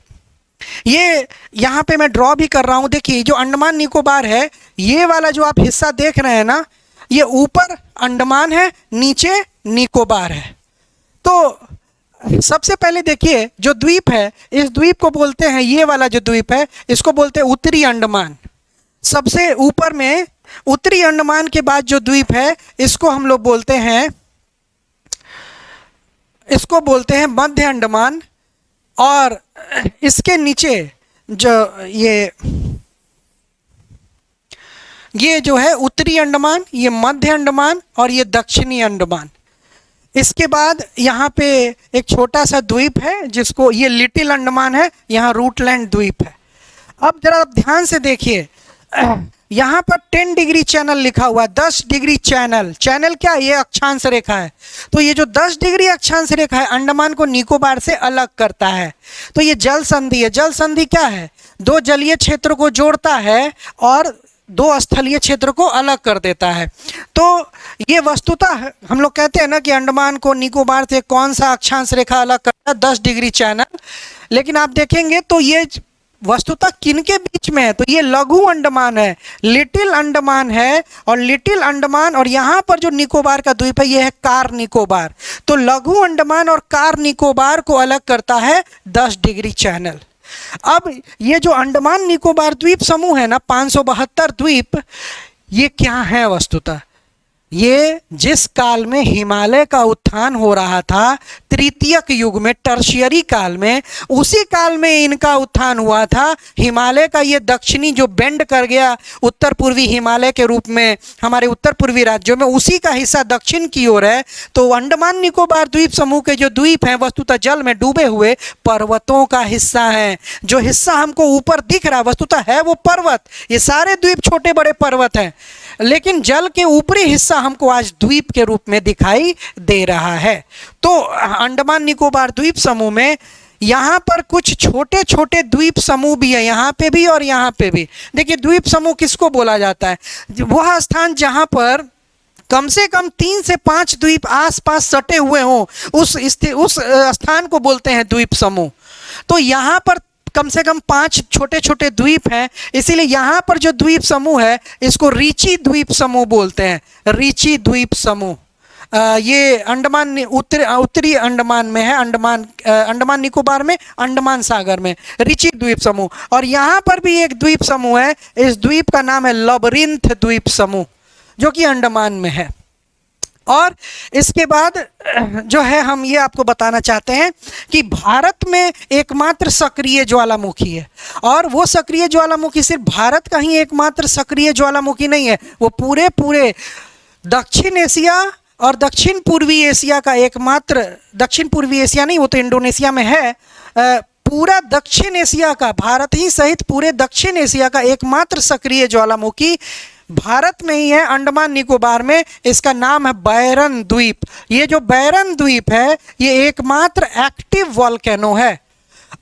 S1: ये यहाँ पे मैं ड्रॉ भी कर रहा हूँ। देखिए जो अंडमान निकोबार है, ये वाला जो आप हिस्सा देख रहे हैं ना, ये ऊपर अंडमान है, नीचे निकोबार है। तो सबसे पहले देखिए जो द्वीप है, इस द्वीप को बोलते हैं, ये वाला जो द्वीप है इसको बोलते हैं उत्तरी अंडमान। सबसे ऊपर में उत्तरी अंडमान के बाद जो द्वीप है इसको हम लोग बोलते हैं, इसको बोलते हैं मध्य अंडमान, और इसके नीचे जो ये जो है उत्तरी अंडमान, ये मध्य अंडमान और ये दक्षिणी अंडमान। इसके बाद यहाँ पे एक छोटा सा द्वीप है जिसको ये लिटिल अंडमान है, यहाँ रूटलैंड द्वीप है। अब जरा ध्यान से देखिए, यहाँ पर 10 डिग्री चैनल लिखा हुआ है, 10 डिग्री चैनल। चैनल क्या? ये अक्षांश रेखा है। तो ये जो 10 डिग्री अक्षांश रेखा है अंडमान को निकोबार से अलग करता है। तो ये जल संधि है। जल संधि क्या है? 2 जलीय क्षेत्र को जोड़ता है और 2 स्थलीय क्षेत्र को अलग कर देता है। तो ये वस्तुतः हम लोग कहते हैं ना कि अंडमान को निकोबार से कौन सा अक्षांश रेखा अलग करता है, 10 डिग्री चैनल। लेकिन आप देखेंगे तो ये वस्तुतः किनके बीच में है, तो ये लघु अंडमान है, लिटिल अंडमान है। और लिटिल अंडमान और यहाँ पर जो निकोबार का द्वीप है ये है कार निकोबार। तो लघु अंडमान और कार निकोबार को अलग करता है 10 डिग्री चैनल। अब ये जो अंडमान निकोबार द्वीप समूह है ना, 572 द्वीप, ये क्या है वस्तुतः? ये जिस काल में हिमालय का उत्थान हो रहा था, तृतीयक युग में, टर्शियरी काल में, उसी काल में इनका उत्थान हुआ था। हिमालय का ये दक्षिणी जो बेंड कर गया उत्तर पूर्वी हिमालय के रूप में हमारे उत्तर पूर्वी राज्यों में, उसी का हिस्सा दक्षिण की ओर है। तो अंडमान निकोबार द्वीप समूह के जो द्वीप हैं वस्तुतः जल में डूबे हुए पर्वतों का हिस्सा है। जो हिस्सा हमको ऊपर दिख रहा वस्तुतः है वो पर्वत। ये सारे द्वीप छोटे बड़े पर्वत हैं, लेकिन जल के ऊपरी हिस्सा हमको आज द्वीप के रूप में दिखाई दे रहा है। तो अंडमान निकोबार द्वीप समूह में यहाँ पर कुछ छोटे छोटे द्वीप समूह भी है, यहाँ पे भी और यहाँ पे भी। देखिए द्वीप समूह किसको बोला जाता है? वह स्थान जहाँ पर कम से कम 3 से 5 द्वीप आसपास सटे हुए हों, उस स्थान को बोलते हैं द्वीप समूह। तो यहाँ पर कम से कम 5 छोटे छोटे द्वीप हैं, इसीलिए यहाँ पर जो द्वीप समूह है इसको रीची द्वीप समूह बोलते हैं। रीची द्वीप समूह ये अंडमान उत्तरी अंडमान में है, अंडमान निकोबार में, अंडमान सागर में रीची द्वीप समूह। और यहाँ पर भी एक द्वीप समूह है, इस द्वीप का नाम है लबरिंथ द्वीप समूह, जो कि अंडमान में है। और इसके बाद जो है हम ये आपको बताना चाहते हैं कि भारत में एकमात्र सक्रिय ज्वालामुखी है। और वो सक्रिय ज्वालामुखी सिर्फ भारत का ही एकमात्र सक्रिय ज्वालामुखी नहीं है, वो पूरे दक्षिण एशिया और दक्षिण पूर्वी एशिया का एकमात्र, दक्षिण पूर्वी एशिया नहीं, वो तो इंडोनेशिया में है, पूरा दक्षिण एशिया का, भारत ही सहित पूरे दक्षिण एशिया का एकमात्र सक्रिय ज्वालामुखी भारत में ही है, अंडमान निकोबार में। इसका नाम है बैरन द्वीप। ये जो बैरन द्वीप है ये एकमात्र एक्टिव वॉल्केनो है।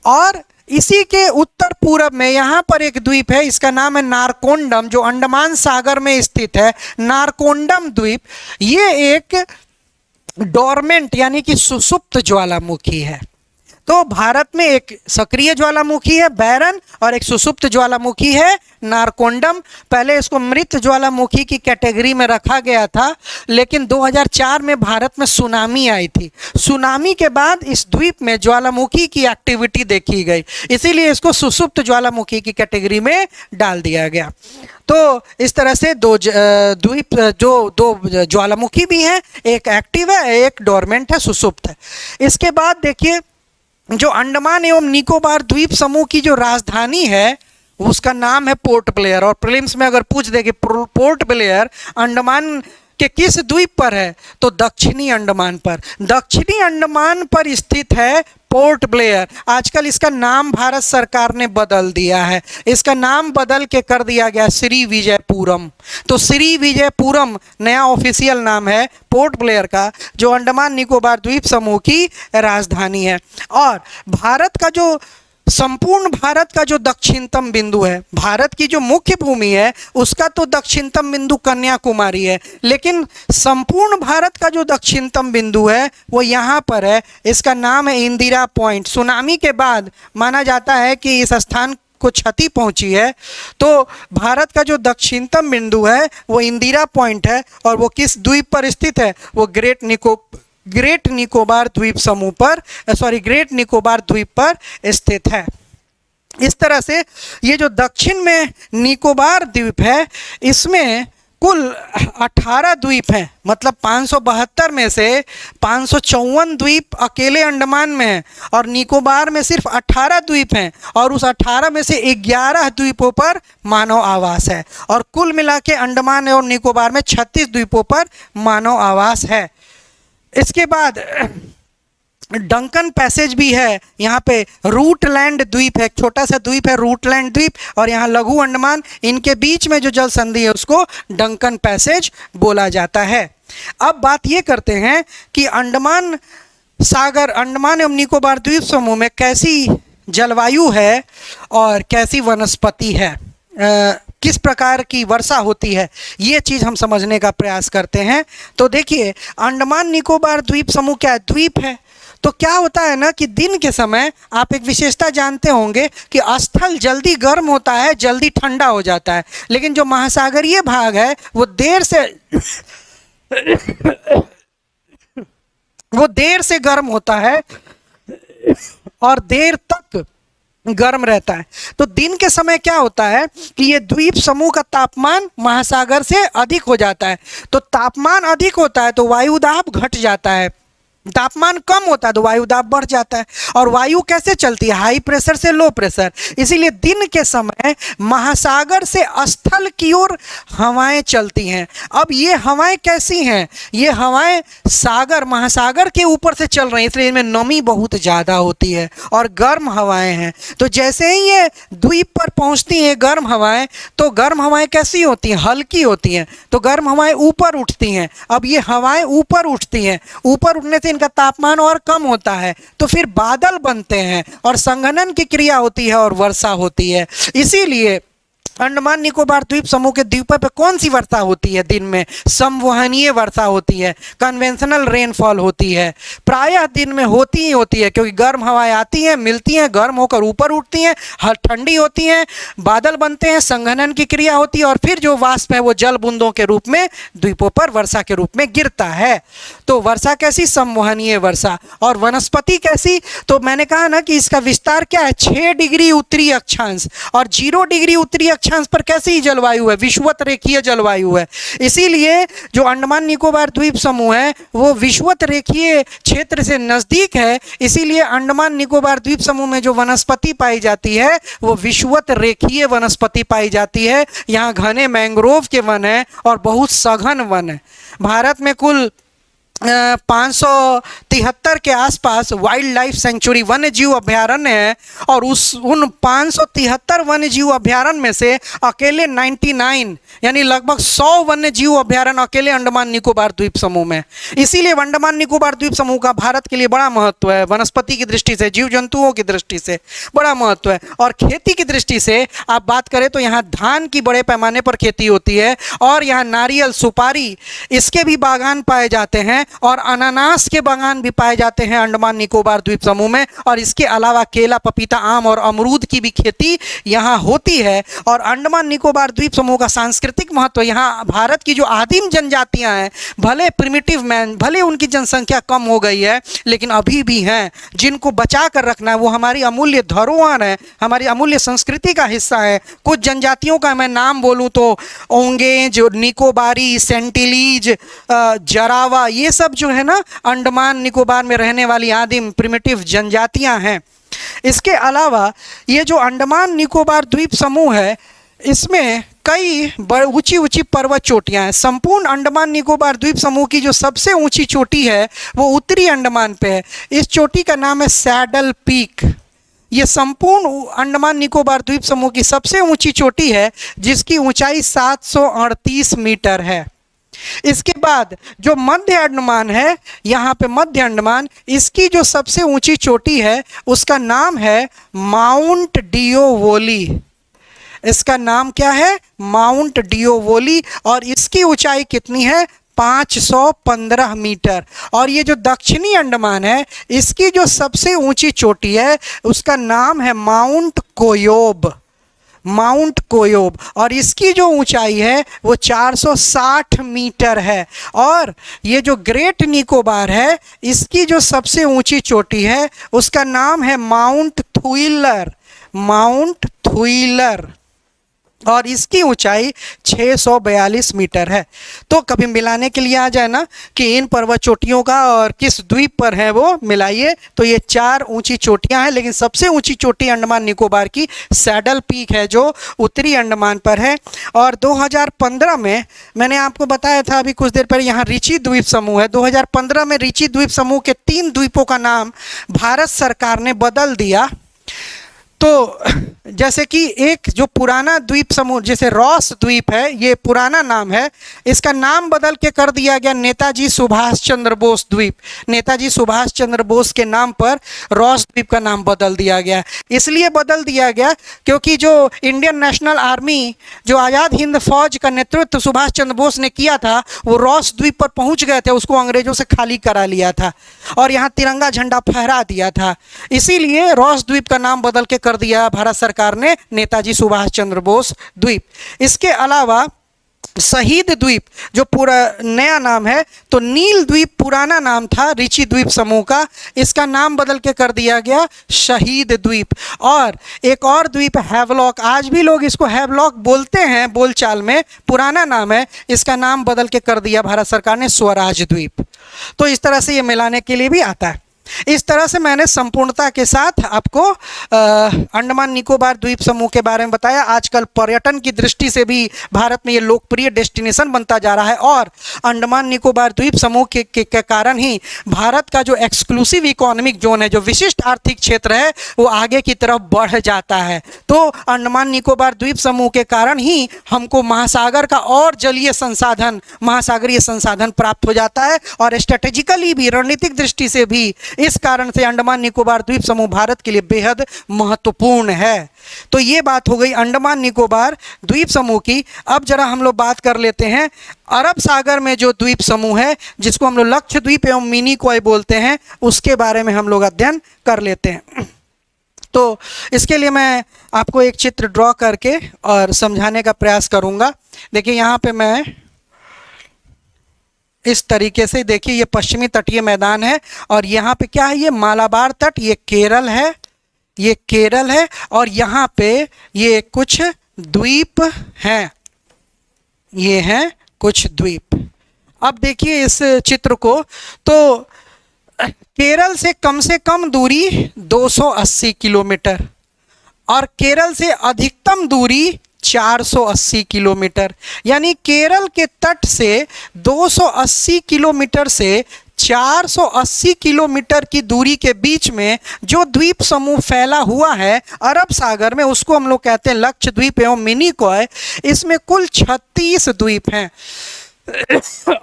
S1: और इसी के उत्तर पूर्व में यहाँ पर एक द्वीप है, इसका नाम है नारकोंडम, जो अंडमान सागर में स्थित है। नारकोंडम द्वीप ये एक डोरमेंट यानी कि सुसुप्त ज्वालामुखी है। तो भारत में एक सक्रिय ज्वालामुखी है बैरन और एक सुसुप्त ज्वालामुखी है नारकोंडम। पहले इसको मृत ज्वालामुखी की कैटेगरी में रखा गया था, लेकिन 2004 में भारत में सुनामी आई थी। सुनामी के बाद इस द्वीप में ज्वालामुखी की एक्टिविटी देखी गई, इसीलिए इसको सुसुप्त ज्वालामुखी की कैटेगरी में डाल दिया गया। तो इस तरह से दो ज्वालामुखी भी हैं, एक एक्टिव है, एक डोरमेंट है, सुसुप्त है। इसके बाद देखिए जो अंडमान एवं निकोबार द्वीप समूह की जो राजधानी है उसका नाम है पोर्ट ब्लेयर। और प्रीलिम्स में अगर पूछ दे कि पोर्ट ब्लेयर अंडमान के किस द्वीप पर है, तो दक्षिणी अंडमान पर, दक्षिणी अंडमान पर स्थित है पोर्ट ब्लेयर। आजकल इसका नाम भारत सरकार ने बदल दिया है, इसका नाम बदल के कर दिया गया श्री विजयपुरम। तो श्री विजयपुरम नया ऑफिशियल नाम है पोर्ट ब्लेयर का, जो अंडमान निकोबार द्वीप समूह की राजधानी है। और भारत का जो संपूर्ण भारत का जो दक्षिणतम बिंदु है, भारत की जो मुख्य भूमि है उसका तो दक्षिणतम बिंदु कन्याकुमारी है, लेकिन संपूर्ण भारत का जो दक्षिणतम बिंदु है वो यहाँ पर है। इसका नाम है इंदिरा पॉइंट। सुनामी के बाद माना जाता है कि इस स्थान को क्षति पहुंची है, तो भारत का जो दक्षिणतम बिंदु है वो इंदिरा पॉइंट है। और वो किस द्वीप पर स्थित है? वो ग्रेट निकोबार द्वीप समूह पर, ग्रेट निकोबार द्वीप पर स्थित है। इस तरह से ये जो दक्षिण में निकोबार द्वीप है इसमें कुल 18 द्वीप हैं, मतलब 572 में से 554 द्वीप अकेले अंडमान में हैं और निकोबार में सिर्फ 18 द्वीप हैं। और उस 18 में से 11 द्वीपों पर मानव आवास है। और कुल मिला के अंडमान एवं निकोबार में 36 द्वीपों पर मानव आवास है। इसके बाद डंकन पैसेज भी है, यहाँ पे रूटलैंड द्वीप है, एक छोटा सा द्वीप है रूटलैंड द्वीप, और यहाँ लघु अंडमान, इनके बीच में जो जल संधि है उसको डंकन पैसेज बोला जाता है। अब बात ये करते हैं कि अंडमान सागर, अंडमान एवं निकोबार द्वीप समूह में कैसी जलवायु है और कैसी वनस्पति है। किस प्रकार की वर्षा होती है, ये चीज़ हम समझने का प्रयास करते हैं। तो देखिए, अंडमान निकोबार द्वीप समूह क्या है? द्वीप है। तो क्या होता है ना कि दिन के समय आप एक विशेषता जानते होंगे कि स्थल जल्दी गर्म होता है, जल्दी ठंडा हो जाता है, लेकिन जो महासागरीय भाग है वो देर से गर्म होता है और देर तक गर्म रहता है। तो दिन के समय क्या होता है कि ये द्वीप समूह का तापमान महासागर से अधिक हो जाता है। तो तापमान अधिक होता है तो वायुदाब घट जाता है, तापमान कम होता है तो वायुदाब बढ़ जाता है। और वायु कैसे चलती है? हाई प्रेशर से लो प्रेशर। इसीलिए दिन के समय महासागर से स्थल की ओर हवाएं चलती हैं। अब ये हवाएं कैसी हैं? ये हवाएं महासागर के ऊपर से चल रही हैं, इसलिए इनमें नमी बहुत ज़्यादा होती है और गर्म हवाएं हैं। तो जैसे ही ये द्वीप पर पहुंचती हैं गर्म हवाएं, तो गर्म हवाएं कैसी होती हैं? हल्की होती हैं। तो गर्म हवाएं ऊपर उठती हैं। अब ये हवाएं ऊपर उठती हैं, ऊपर उठने से इनका तापमान और कम होता है, तो फिर बादल बनते हैं और संघनन की क्रिया होती है और वर्षा होती है। इसीलिए अंडमान निकोबार द्वीप समूह के द्वीपों पर कौन सी वर्षा होती है? दिन में संवहनीय वर्षा होती है, कन्वेंशनल रेनफॉल होती है। प्रायः दिन में होती ही होती है, क्योंकि गर्म हवाएं आती हैं, मिलती हैं, गर्म होकर ऊपर उठती हैं, ठंडी होती हैं, बादल बनते हैं, संघनन की क्रिया होती है और फिर जो वाष्प है वो जल बूंदों के रूप में द्वीपों पर वर्षा के रूप में गिरता है। तो वर्षा कैसी? संवहनीय वर्षा। और वनस्पति कैसी? तो मैंने कहा ना कि इसका विस्तार क्या है? 6 डिग्री उत्तरी अक्षांश और 0 डिग्री उत्तरी अक्षांश पर कैसी जलवायु है? विषुवत रेखीय जलवायु है। इसीलिए जो अंडमान निकोबार द्वीप समूह है वो विषुवत रेखीय क्षेत्र से नजदीक है। इसीलिए अंडमान निकोबार द्वीप समूह में जो वनस्पति पाई जाती है वो विषुवत रेखीय वनस्पति पाई जाती है। यहाँ घने मैंग्रोव के वन है और बहुत सघन वन है। भारत में कुल 573 के आसपास वाइल्ड लाइफ सेंचुरी वन्य जीव अभ्यारण्य है और उन 573 वन्य जीव अभ्यारण्य में से अकेले 99 यानी लगभग 100 वन्य जीव अभ्यारण्य अकेले अंडमान निकोबार द्वीप समूह में। इसीलिए अंडमान निकोबार द्वीप समूह का भारत के लिए बड़ा महत्व है। वनस्पति की दृष्टि से, जीव जंतुओं की दृष्टि से बड़ा महत्व है। और खेती की दृष्टि से आप बात करें तो यहाँ धान की बड़े पैमाने पर खेती होती है और यहाँ नारियल, सुपारी, इसके भी बागान पाए जाते हैं और अनानास के बागान भी पाए जाते हैं अंडमान निकोबार द्वीप समूह में। और इसके अलावा केला, पपीता, आम और अमरूद की भी खेती यहाँ होती है। और अंडमान निकोबार द्वीप समूह का सांस्कृतिक महत्व, यहाँ भारत की जो आदिम जनजातियाँ हैं, भले प्रिमिटिव मैन, भले उनकी जनसंख्या कम हो गई है, लेकिन अभी भी हैं जिनको बचा कर रखना है। वो हमारी अमूल्य धरोहर है, हमारी अमूल्य संस्कृति का हिस्सा है। कुछ जनजातियों का मैं नाम बोलूँ तो ओंगेज, निकोबारी, सेंटिलीज, जरावा, ये सब जो है ना अंडमान निकोबार में रहने वाली आदिम प्रिमिटिव जनजातियां हैं। इसके अलावा ये जो अंडमान निकोबार द्वीप समूह है इसमें कई ऊंची ऊंची पर्वत चोटियां हैं। संपूर्ण अंडमान निकोबार द्वीप समूह की जो सबसे ऊंची चोटी है वो उत्तरी अंडमान पे है। इस चोटी का नाम है सैडल पीक। ये संपूर्ण अंडमान निकोबार द्वीप समूह की सबसे ऊंची चोटी है जिसकी ऊंचाई 738 मीटर है। इसके बाद जो मध्य अंडमान है, यहाँ पे मध्य अंडमान, इसकी जो सबसे ऊंची चोटी है उसका नाम है माउंट डियोवोली। इसका नाम क्या है? माउंट डियोवोली। और इसकी ऊंचाई कितनी है? 515 मीटर। और ये जो दक्षिणी अंडमान है इसकी जो सबसे ऊंची चोटी है उसका नाम है माउंट कोयोब। माउंट कोयोब। और इसकी जो ऊंचाई है वो 460 मीटर है। और ये जो ग्रेट निकोबार है इसकी जो सबसे ऊंची चोटी है उसका नाम है माउंट थुइलर। माउंट थुइलर। और इसकी ऊंचाई 642 मीटर है। तो कभी मिलाने के लिए आ जाए ना कि इन पर्वत चोटियों का और किस द्वीप पर है वो मिलाइए, तो ये 4 ऊंची चोटियां हैं, लेकिन सबसे ऊंची चोटी अंडमान निकोबार की सैडल पीक है जो उत्तरी अंडमान पर है। और 2015 में मैंने आपको बताया था अभी कुछ देर पहले, यहाँ रिची द्वीप समूह है। 2015 में रिची द्वीप समूह के 3 द्वीपों का नाम भारत सरकार ने बदल दिया। तो जैसे कि एक जो पुराना द्वीप समूह, जैसे रॉस द्वीप है, ये पुराना नाम है, इसका नाम बदल के कर दिया गया नेताजी सुभाष चंद्र बोस द्वीप। नेताजी सुभाष चंद्र बोस के नाम पर रॉस द्वीप का नाम बदल दिया गया। इसलिए बदल दिया गया क्योंकि जो इंडियन नेशनल आर्मी, जो आज़ाद हिंद फौज का नेतृत्व सुभाष चंद्र बोस ने किया था, वो रॉस द्वीप पर पहुंच गए थे, उसको अंग्रेजों से खाली करा लिया था और यहाँ तिरंगा झंडा फहरा दिया था। इसीलिए रॉस द्वीप का नाम बदल के कर दिया भारत सरकार ने नेताजी सुभाष चंद्र बोस द्वीप। इसके अलावा शहीद द्वीप जो पूरा नया नाम है, तो नील द्वीप पुराना नाम था रिची द्वीप समूह का, इसका नाम बदल के कर दिया गया शहीद द्वीप। और एक और द्वीप हैवलॉक, आज भी लोग इसको हैवलॉक बोलते हैं बोलचाल में, पुराना नाम है, इसका नाम बदल के कर दिया भारत सरकार ने स्वराज द्वीप। तो इस तरह से ये मिलाने के लिए भी आता है। इस तरह से मैंने संपूर्णता के साथ आपको अंडमान निकोबार द्वीप समूह के बारे में बताया। आजकल पर्यटन की दृष्टि से भी भारत में ये लोकप्रिय डेस्टिनेशन बनता जा रहा है और अंडमान निकोबार द्वीप समूह के कारण ही भारत का जो एक्सक्लूसिव इकोनॉमिक जोन है, जो विशिष्ट आर्थिक क्षेत्र है, वो आगे की तरफ बढ़ जाता है। तो अंडमान निकोबार द्वीप समूह के कारण ही हमको महासागर का और जलीय संसाधन, महासागरीय संसाधन प्राप्त हो जाता है और स्ट्रेटेजिकली भी, रणनीतिक दृष्टि से भी इस कारण से अंडमान निकोबार द्वीप समूह भारत के लिए बेहद महत्वपूर्ण है। तो ये बात हो गई अंडमान निकोबार द्वीप समूह की। अब जरा हम लोग बात कर लेते हैं अरब सागर में जो द्वीप समूह है, जिसको हम लोग लक्षद्वीप एवं मिनिकॉय बोलते हैं, उसके बारे में हम लोग अध्ययन कर लेते हैं। तो इसके लिए मैं आपको एक चित्र ड्रॉ करके और समझाने का प्रयास करूंगा। देखिए यहाँ पे मैं इस तरीके से, देखिए ये पश्चिमी तटीय मैदान है और यहाँ पे क्या है, ये मालाबार तट, ये केरल है, ये केरल है और यहाँ पे ये कुछ द्वीप हैं, ये हैं कुछ द्वीप। अब देखिए इस चित्र को, तो केरल से कम दूरी 280 किलोमीटर और केरल से अधिकतम दूरी 480 किलोमीटर, यानी केरल के तट से 280 किलोमीटर से 480 किलोमीटर की दूरी के बीच में जो द्वीप समूह फैला हुआ है अरब सागर में, उसको हम लोग कहते हैं लक्षद्वीप एवं मिनिकॉय। इसमें कुल 36 द्वीप हैं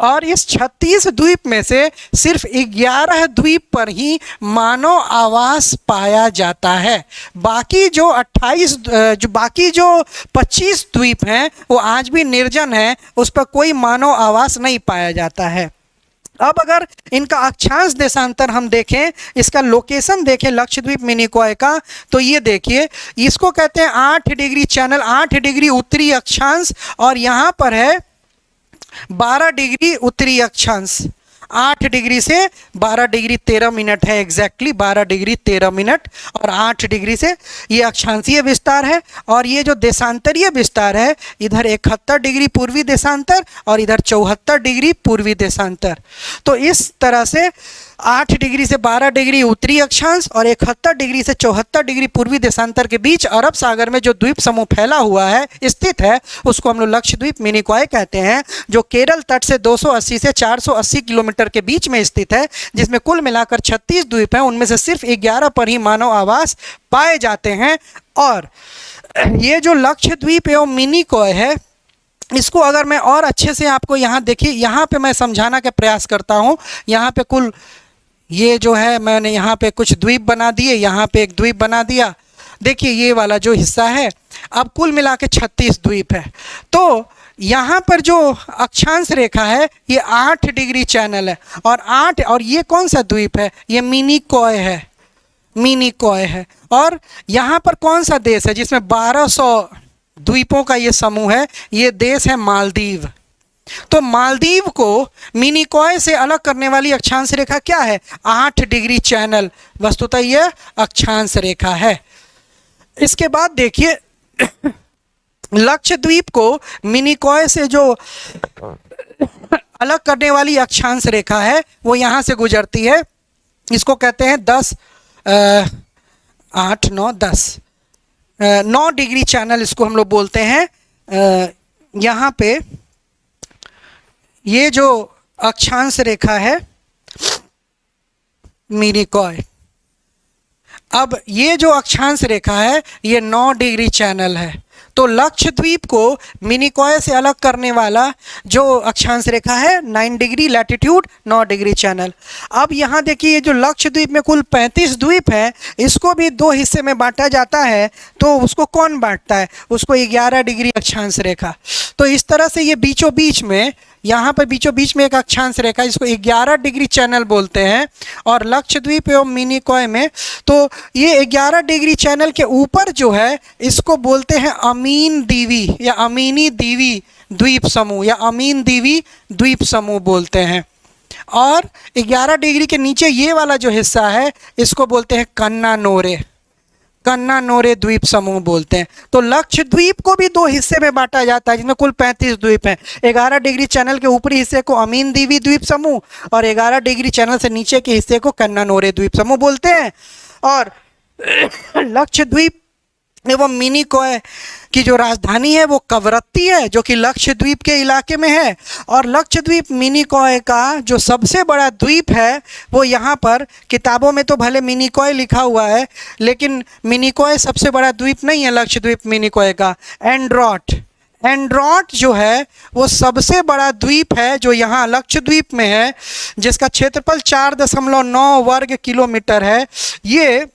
S1: और इस 36 द्वीप में से सिर्फ 11 द्वीप पर ही मानव आवास पाया जाता है। बाकी जो 25 द्वीप हैं वो आज भी निर्जन है, उस पर कोई मानव आवास नहीं पाया जाता है। अब अगर इनका अक्षांश देशांतर हम देखें, इसका लोकेशन देखें लक्षद्वीप मिनिकॉय का, तो ये देखिए इसको कहते हैं 8 डिग्री चैनल, 8 डिग्री उत्तरी अक्षांश और यहाँ पर है 12 डिग्री उत्तरी अक्षांश। 8 डिग्री से 12 डिग्री 13 मिनट है, एग्जैक्टली 12 डिग्री 13 मिनट और 8 डिग्री से ये अक्षांशीय विस्तार है। और ये जो देशांतरीय विस्तार है, इधर 71 डिग्री पूर्वी देशांतर और इधर 74 डिग्री पूर्वी देशांतर। तो इस तरह से 8 डिग्री से 12 डिग्री उत्तरी अक्षांश और 71 डिग्री से 74 डिग्री पूर्वी देशांतर के बीच अरब सागर में जो द्वीप समूह फैला हुआ है, स्थित है, उसको हम लोग लक्षद्वीप मिनिकॉय कहते हैं, जो केरल तट से 280 से 480 किलोमीटर के बीच में स्थित है, जिसमें कुल मिलाकर 36 द्वीप हैं। उनमें से सिर्फ 11 पर ही मानव आवास पाए जाते हैं। और ये जो लक्षद्वीप एवं मिनिकॉय है, इसको अगर मैं और अच्छे से आपको यहाँ देखिए, यहाँ पे मैं समझाना का प्रयास करता हूँ। यहाँ पे कुल ये जो है, मैंने यहाँ पे कुछ द्वीप बना दिए, यहाँ पे एक द्वीप बना दिया। देखिए ये वाला जो हिस्सा है, अब कुल मिला के 36 द्वीप है। तो यहाँ पर जो अक्षांश रेखा है ये 8 डिग्री चैनल है और ये कौन सा द्वीप है, ये मिनिकॉय है, मिनिकॉय है। और यहाँ पर कौन सा देश है जिसमें 1200 द्वीपों का ये समूह है, ये देश है मालदीव। तो मालदीव को मिनिकॉय से अलग करने वाली अक्षांश रेखा क्या है, 8 डिग्री चैनल, वस्तुतः यह अक्षांश रेखा है। इसके बाद देखिए लक्षद्वीप को मिनिकॉय से जो अलग करने वाली अक्षांश रेखा है वो यहाँ से गुजरती है, इसको कहते हैं 9 डिग्री चैनल, इसको हम लोग बोलते हैं। यहाँ पे ये जो अक्षांश रेखा है मिनिकॉय, अब ये जो अक्षांश रेखा है ये 9 डिग्री चैनल है। तो लक्षद्वीप को मिनिकॉय से अलग करने वाला जो अक्षांश रेखा है 9 डिग्री लैटिट्यूड 9 डिग्री चैनल। अब यहाँ देखिए ये जो लक्षद्वीप में कुल 35 द्वीप है, इसको भी 2 हिस्से में बांटा जाता है। तो उसको कौन बांटता है? उसको 11 डिग्री अक्षांश रेखा। तो इस तरह से ये बीचों बीच में, यहाँ पर बीचों बीच में एक अक्षांश रेखा, इसको 11 डिग्री चैनल बोलते हैं। और लक्षद्वीप एवं मिनिकॉय में तो ये 11 डिग्री चैनल के ऊपर जो है इसको बोलते हैं अमीन दीवी या अमीनी दीवी द्वीप समूह या अमीन दीवी द्वीप समूह बोलते हैं। और 11 डिग्री के नीचे ये वाला जो हिस्सा है इसको बोलते हैं कन्ना नोरे द्वीप समूह बोलते हैं। तो लक्षद्वीप को भी 2 हिस्से में बांटा जाता है जिसमें कुल 35 द्वीप हैं। 11 डिग्री चैनल के ऊपरी हिस्से को अमीन दीवी द्वीप समूह और 11 डिग्री चैनल से नीचे के हिस्से को कन्ना नोरे द्वीप समूह बोलते हैं। और लक्षद्वीप एवं मिनिकॉय की जो राजधानी है वो कवरत्ती है, जो कि लक्षद्वीप के इलाके में है। और लक्षद्वीप मिनिकॉय का जो सबसे बड़ा द्वीप है वो यहाँ पर किताबों में तो भले मिनिकॉय लिखा हुआ है, लेकिन मिनिकॉय सबसे बड़ा द्वीप नहीं है लक्षद्वीप मिनिकॉय का। एंड्रॉट जो है वो सबसे बड़ा द्वीप है जो यहाँ लक्षद्वीप में है, जिसका क्षेत्रफल 4.9 वर्ग किलोमीटर है। ये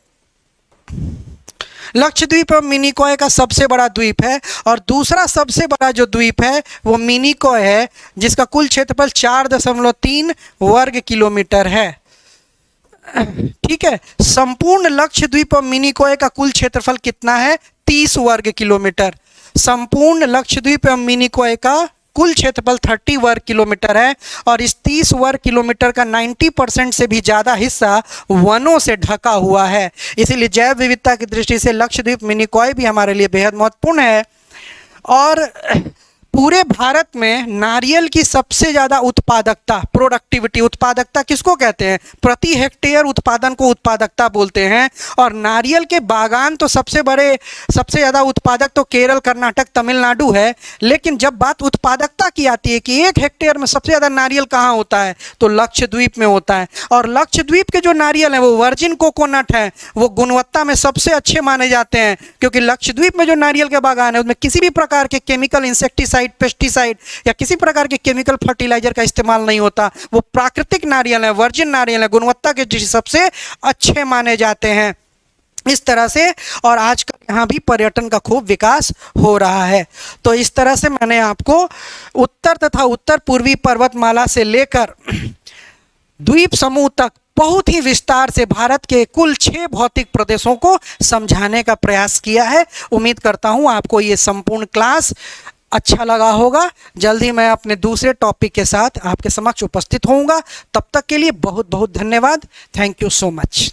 S1: लक्षद्वीप और मिनिकॉय का सबसे बड़ा द्वीप है। और दूसरा सबसे बड़ा जो द्वीप है वो मिनिकॉय है, जिसका कुल क्षेत्रफल 4.3 वर्ग किलोमीटर है। ठीक है, संपूर्ण लक्षद्वीप और मिनिकॉय का कुल क्षेत्रफल कितना है? 30 वर्ग किलोमीटर। संपूर्ण लक्षद्वीप और मिनिकॉय का कुल क्षेत्रफल 30 वर्ग किलोमीटर है। और इस 30 वर्ग किलोमीटर का 90% से भी ज़्यादा हिस्सा वनों से ढका हुआ है। इसीलिए जैव विविधता की दृष्टि से लक्षद्वीप मिनिकॉय भी हमारे लिए बेहद महत्वपूर्ण है। और पूरे भारत में नारियल की सबसे ज़्यादा उत्पादकता, प्रोडक्टिविटी, उत्पादकता किसको कहते हैं? प्रति हेक्टेयर उत्पादन को उत्पादकता बोलते हैं। और नारियल के बागान तो सबसे ज़्यादा उत्पादक तो केरल, कर्नाटक, तमिलनाडु है। लेकिन जब बात उत्पादकता की आती है कि 1 हेक्टेयर में सबसे ज़्यादा नारियल कहाँ होता है, तो लक्षद्वीप में होता है। और लक्षद्वीप के जो नारियल हैं वो वर्जिन कोकोनट हैं, वो गुणवत्ता में सबसे अच्छे माने जाते हैं। क्योंकि लक्षद्वीप में जो नारियल के बागान है उसमें किसी भी प्रकार के केमिकल, इंसेक्टिसाइड, पेस्टिसाइड या किसी प्रकार के केमिकल फर्टिलाइजर का इस्तेमाल नहीं होता। वो प्राकृतिक नारियल है, वर्जिन नारियल है, गुणवत्ता के दृष्टि सबसे अच्छे माने जाते हैं। इस तरह से और आजकल यहाँ भी पर्यटन का खूब विकास हो रहा है। तो इस तरह से मैंने आपको उत्तर तथा उत्तर पूर्वी पर्वतमाला से लेकर द्वीप समूह तक बहुत ही विस्तार से भारत के कुल 6 भौतिक प्रदेशों को समझाने का प्रयास किया है। उम्मीद करता हूँ आपको ये संपूर्ण क्लास अच्छा लगा होगा। जल्द ही मैं अपने दूसरे टॉपिक के साथ आपके समक्ष उपस्थित होऊंगा। तब तक के लिए बहुत बहुत धन्यवाद। Thank you so much.